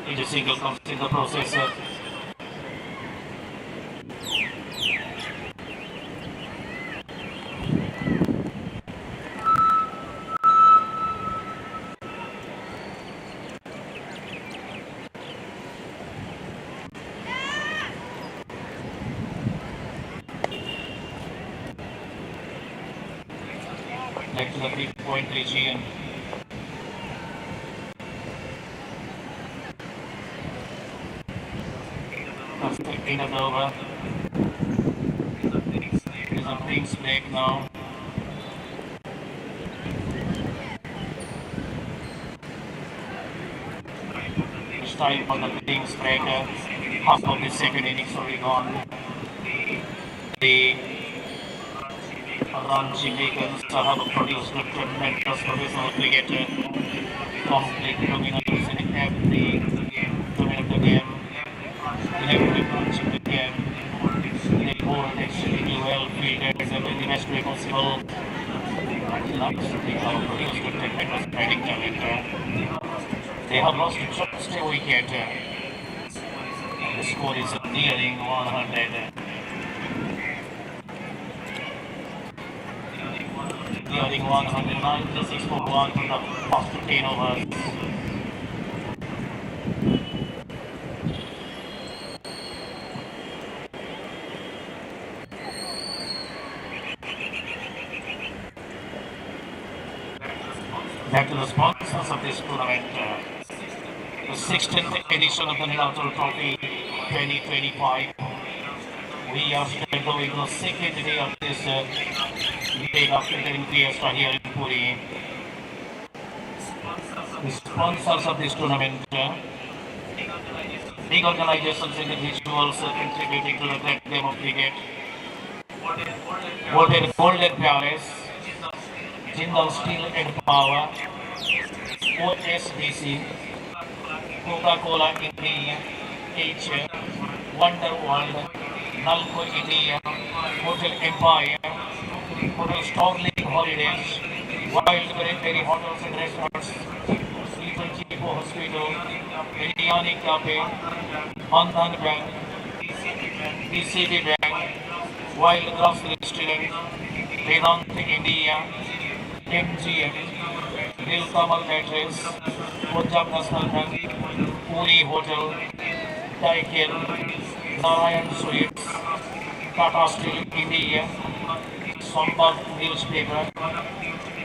[SPEAKER 2] Each single comes in the process. Back to the 3-point region. That's the end of the over. There's a Kings break now. It's time for the Kings break. Half of the second innings already gone. The RANCHI MECON have produced a tremendous professional cricketer, complete dominance in every domain of the game, in every branch of the game. They bowl extremely well fielded and in the best way possible. They have produced a tremendous batting talent. They have lost just a wicket. The score is nearing 100. Nearing 196 for 1 from the first 15 overs. Back to the sponsors of this tournament. The 16th edition of the NILACHAL Trophy 2025. We are still going to the second day of this big afternoon fiesta here in Puri. The sponsors of this tournament, big organizations, individuals contributing to the great game of cricket. Golden Palace, Jindal Steel and Power, OSBC, Coca-Cola India, H, Wonder World, Nalco India, Hotel Empire, Hotel Starling Holidays, Wildberry Hotels and Restaurants, Little Chico Hospital, Biryani Cafe, Bandhan Bank, DCB Bank, Wild Grocery Restaurant, Vedant India, MGM, Nilkamal Mattress, Punjab National Bank, Puri Hotel, Daikin, Narayan Sweets, Tata Steel India, Sambhav Newspaper,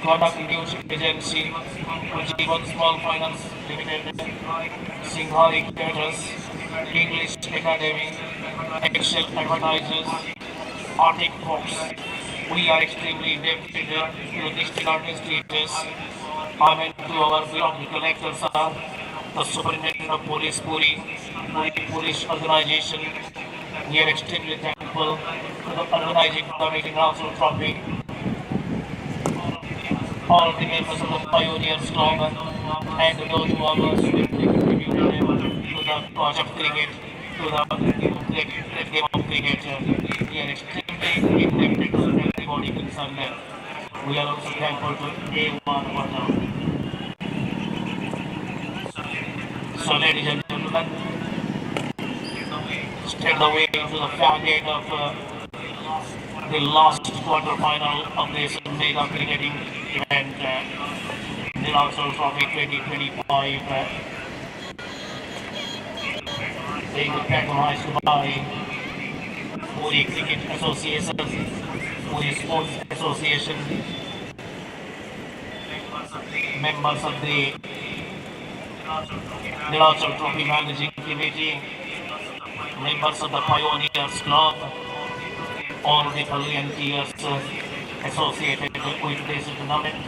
[SPEAKER 2] Kodak News Agency, Ujjivan Small Finance Limited, Singhari Theatres, English Academy, Excel Advertisers, Arctic Fox. We are extremely indebted to the district administrators. I mean to our beloved collectors, the Superintendent of Police Puri, Police Organization. We are extremely thankful to the organizing committee NILACHAL Trophy, all the members of the Pioneers Club, and those who have contributed to the cause of cricket, to the great game of cricket. We are extremely indebted to everybody concerned. We are also thankful to A1 Water. So, ladies and gentlemen, stand away to the faggot of the last quarter final of this mega cricketing event, NILACHAL Trophy 2025, being patronized by Puri Cricket Association, Puri Sports Association, members of the NILACHAL Trophy Managing Committee, members of the Pioneers Club, all the volunteers associated with this tournament,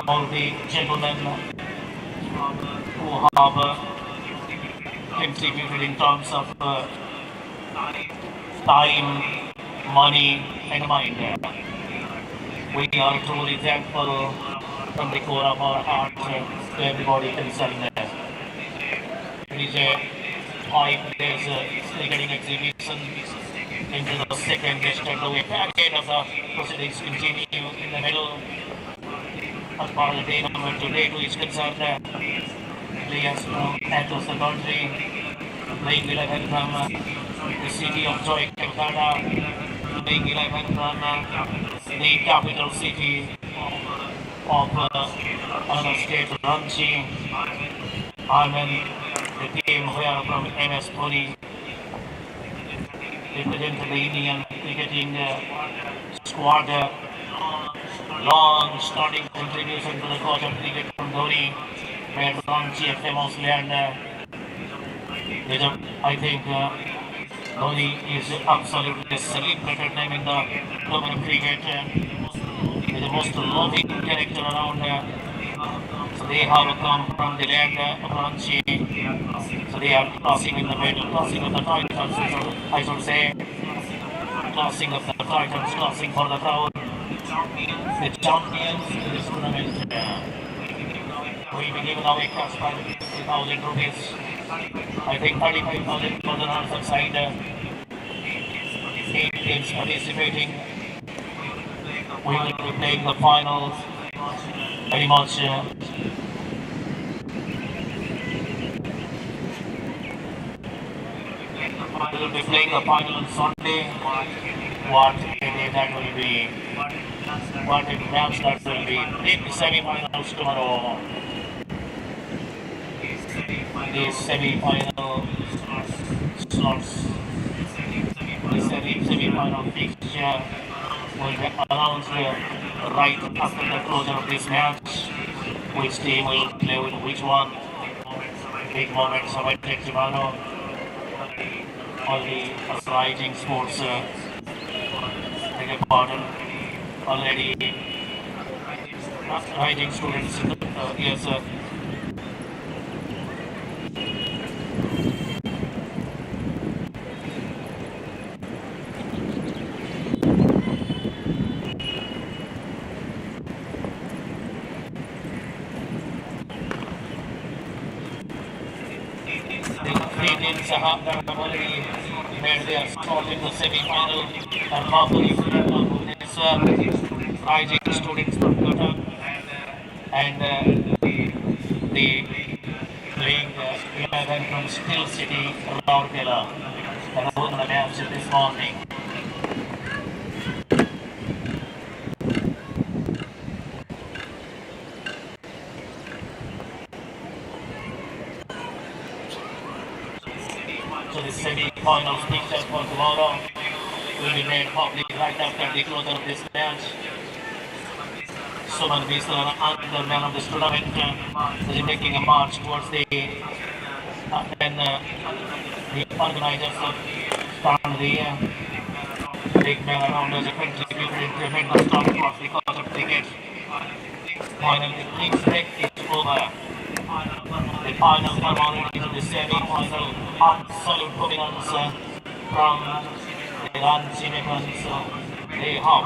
[SPEAKER 2] all the gentlemen who have contributed in terms of time, money, and mind. We are truly thankful from the core of our heart to everybody concerned. It is a 5 days cricketing exhibition into the second yesterday. We again as the proceedings continue in the middle as far as the day number today to is concerned. Players from across the country playing 11 from the city of Joy, KOLKATA, playing 11 from the capital city of another state, RANCHI. I mean, the team who are from MS Dhoni represent the Indian cricketing squad. Long standing contribution to the cause of cricket from Dhoni, made RANCHI a famous land. I think Dhoni is absolutely a celebrated name in the global cricket. He's the most loving character around. So they have come from the land of RANCHI. So they are crossing in the middle, crossing of the titles, I should say. Crossing of the titles, crossing for the crowd. The champions in this tournament will be given away cash by 50,000 rupees. I think 35,000 for the northern side. 8 teams participating. We will be playing the finals very much. We will be playing the final on Sunday. What a day that will be. What a match that will be. In semi-finals tomorrow. The semi-final slots. The semi-final fixture will be announced right after the closure of this match. Which team will play with which one? Big moments of it tomorrow. All the writing sports take a part in already. Writing students, yes. Three teams have already made their spot in the semi-final and hopefully this rising students from Kolkata and the playing 11 from Steel City, Rourkela. And won the match this morning. So the semi-final fixture for tomorrow will be made public right after the closure of this match. Suman Bisla, the man of this tournament, is making a march towards the the organizers of the big man around us contributed in tremendous time across the course of cricket. Finally, the league break is over. The final come on into the semi-final. Absolute dominance from the RANCHI MECON. They have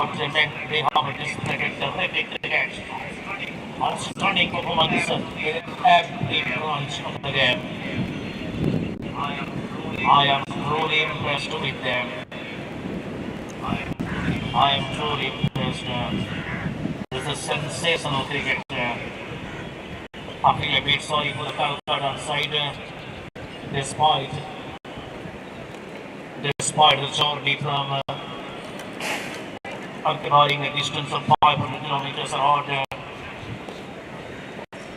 [SPEAKER 2] displayed terrific cricket. Outstanding performance in every branch of the game. I am truly impressed with them. I am truly impressed. This is sensational cricket. I feel a bit sorry for the KOLKATA side, despite the journey from occupying a distance of 500 kilometers around.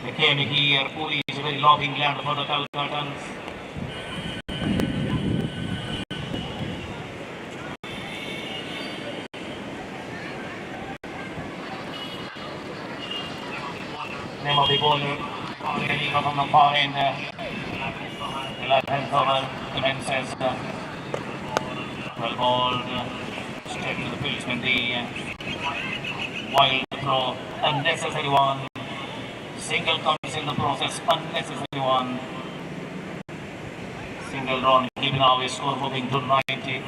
[SPEAKER 2] They came here. Puri is a very loving land for the KOLKATans. Name of the bowler, getting up on the far end, the left-hand cover, the man says, well bowled, straight to the fieldsman, the wild throw, unnecessary one, single comes in the process, unnecessary one. single run. Even now his score moving to 90.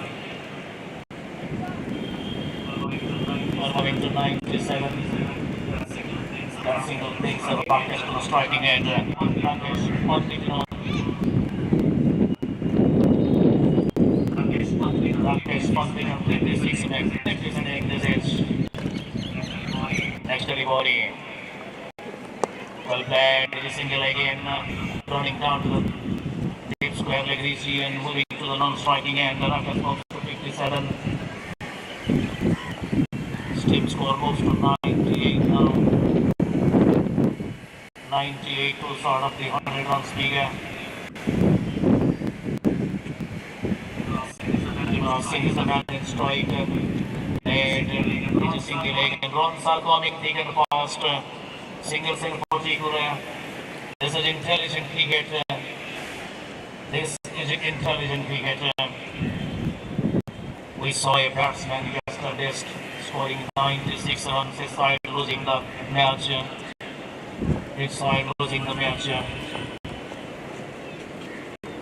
[SPEAKER 2] Moving to 97. That single takes a Rakesh to the striking end. Rakesh punting on. Rakesh punting on 56 this is next delivery. Well played. It is single again. Turning down to the deep square leg region and moving to the non-striking end. Rakesh moves to 57. Team score moves to 98 now. 98 to sort of the 100 runs bigger. Singh is the man in strike. And it is single leg. And runs are coming thick and fast. Single for Tikura. This is intelligent cricket. This is intelligent cricket. We saw a batsman yesterday scoring 96 runs, his side losing the match.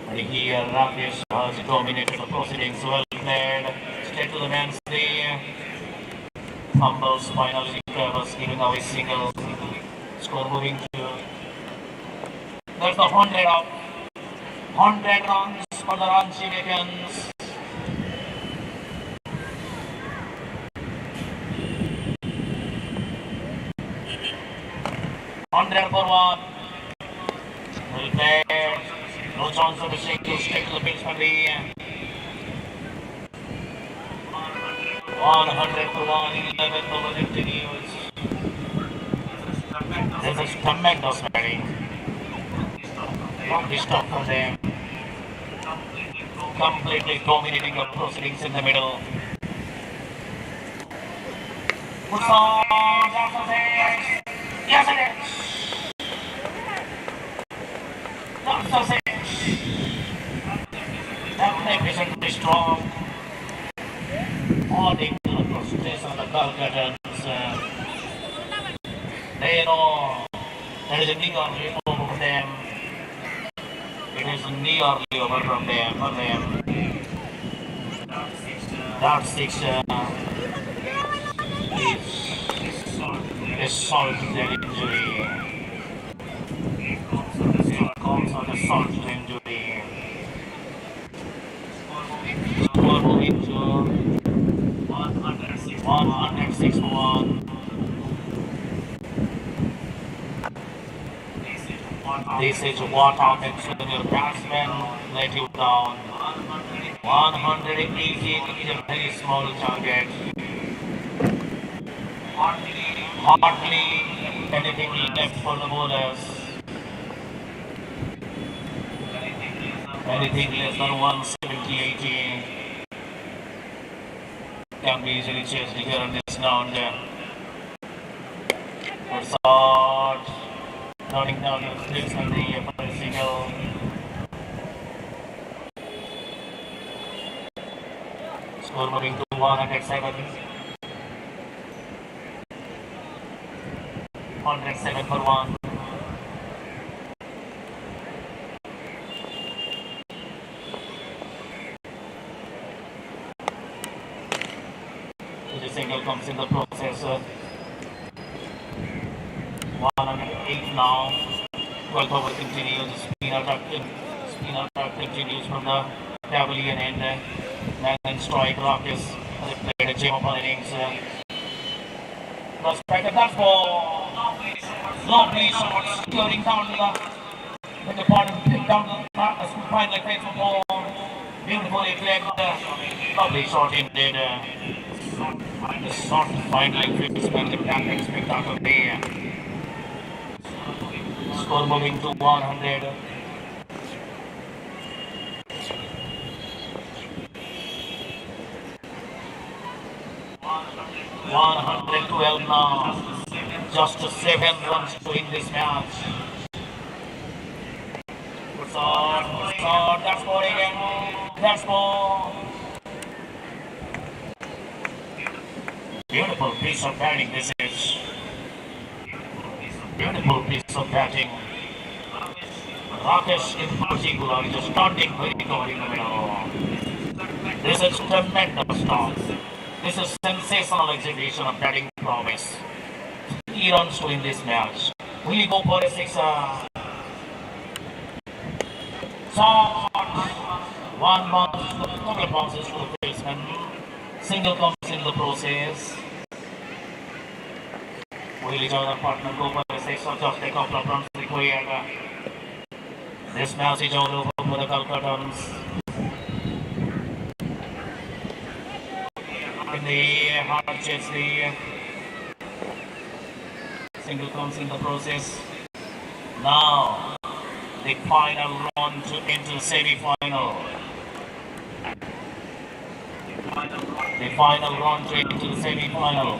[SPEAKER 2] But here Rakesh has dominated the proceedings. Well played. Straight to the man's day. Fumbles finally recovers, giving away single. Score moving to. That's the 100 runs for the Ranchi MECONs. 100 for 1. Well played. No chance of a single. Straight to the batsman. 100 for 1. 11 over 15 years. This is tremendous batting. Don't stop from them. Completely dominating the proceedings in the middle. Puts on. That's the six. Yes, it is. That's the six. That magnificently strong. Adding to the process of the KOLKATAs. They know there is a knee early over from them. It is a knee early over from them. That six is solved their injury. It comes on a solved injury. Score moving to 106 for 1. This is what happens when your batsman let you down. 180 is a very small target. Hardly anything left for the bowlers. Anything less than 170-80 can be easily chased here on this ground. For shot. Turning down the splits and the first single. Score moving to 107. 107 for 1. The single comes in the process. 108 now. 12th over continues. Spin attack continues from the pavilion end. Man and strike. Rakesh has played a gem of innings. Prospect. That's ball. Lovely shot. Scoring down to the bottom. Down to the final face of ball. Beautifully played. Lovely shot indeed. The shot finally fits when the captain spectacle there. Score moving to 100. 112 now. Just 7 runs to win this match. That's ball again. That's ball. Beautiful piece of batting this is. Beautiful piece of batting. Rakesh in particular is starting very good in the middle. This is tremendous start. This is sensational exhibition of batting promise. 3 runs to win this match. Will he go for a sixer? Shot. One bounce, couple of bounces to the baseman. Single comes in the process. Will his other partner go for a sixer? Just a couple of runs required. This match is all over for the Kolkatans. In the hard chase, the single comes in the process. Now, the final run into semi-final. The final run into the semi-final.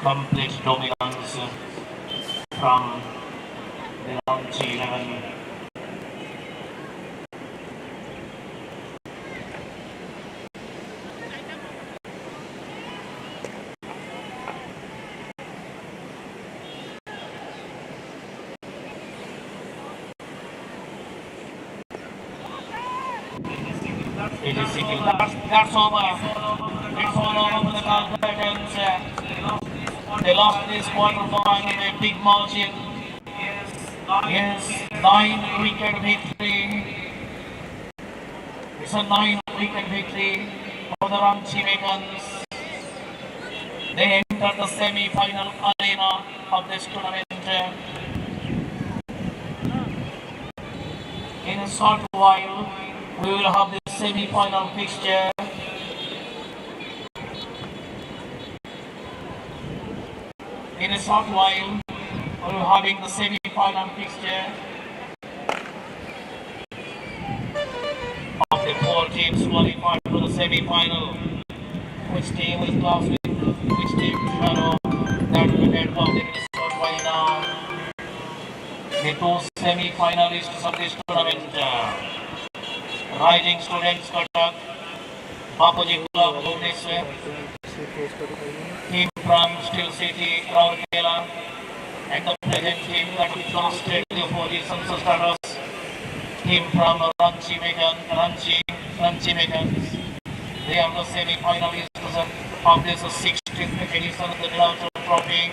[SPEAKER 2] Complete dominance from the RANCHI 11. It is single. That's over. It's all over for the Kolkatans. They lost this quarter final in a big margin. Yes, 9-wicket victory. It's a 9-wicket victory for the RANCHI MECONs. They enter the semi-final arena of this tournament. In a short while, we will have the semi-final fixture. In a short while, we will having the semi-final fixture of the 4 teams qualified for the semi-final. Which team will clash with which team? That will get out in a short while now. The 2 semi-finalists of this tournament. Rising Students Kotak, Bapuji Club Bhubaneswar, team from Steel City, Rourkela, and the present team that we lasted the positions starters, team from RANCHI MECON. They are the semi-finalists of this 16th edition of the NILACHAL Trophy.